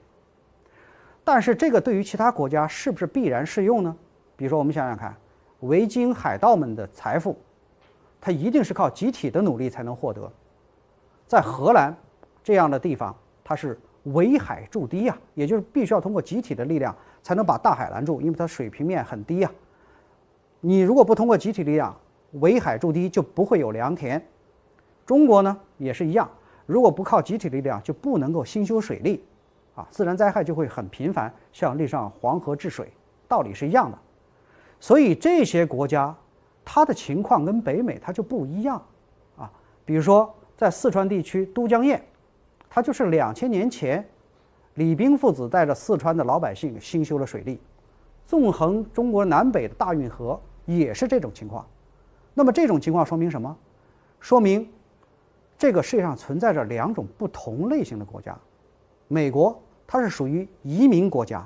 但是这个对于其他国家是不是必然适用呢？比如说我们想想看，维京海盗们的财富它一定是靠集体的努力才能获得。在荷兰这样的地方，它是围海筑堤也就是必须要通过集体的力量才能把大海拦住，因为它水平面很低你如果不通过集体力量，围海筑堤就不会有良田。中国呢也是一样，如果不靠集体力量，就不能够兴修水利自然灾害就会很频繁，像历史上黄河治水，道理是一样的。所以这些国家，它的情况跟北美它就不一样比如说在四川地区都江堰，它就是2000年前，李冰父子带着四川的老百姓兴修了水利，纵横中国南北的大运河也是这种情况。那么这种情况说明什么？说明这个世界上存在着2种不同类型的国家。美国它是属于移民国家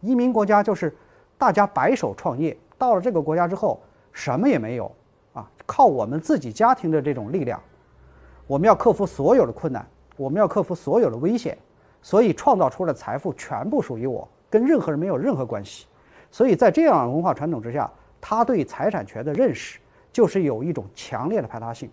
移民国家就是大家白手创业，到了这个国家之后什么也没有靠我们自己家庭的这种力量，我们要克服所有的困难，我们要克服所有的危险，所以创造出的财富全部属于我，跟任何人没有任何关系。所以在这样的文化传统之下，他对财产权的认识就是有一种强烈的排他性。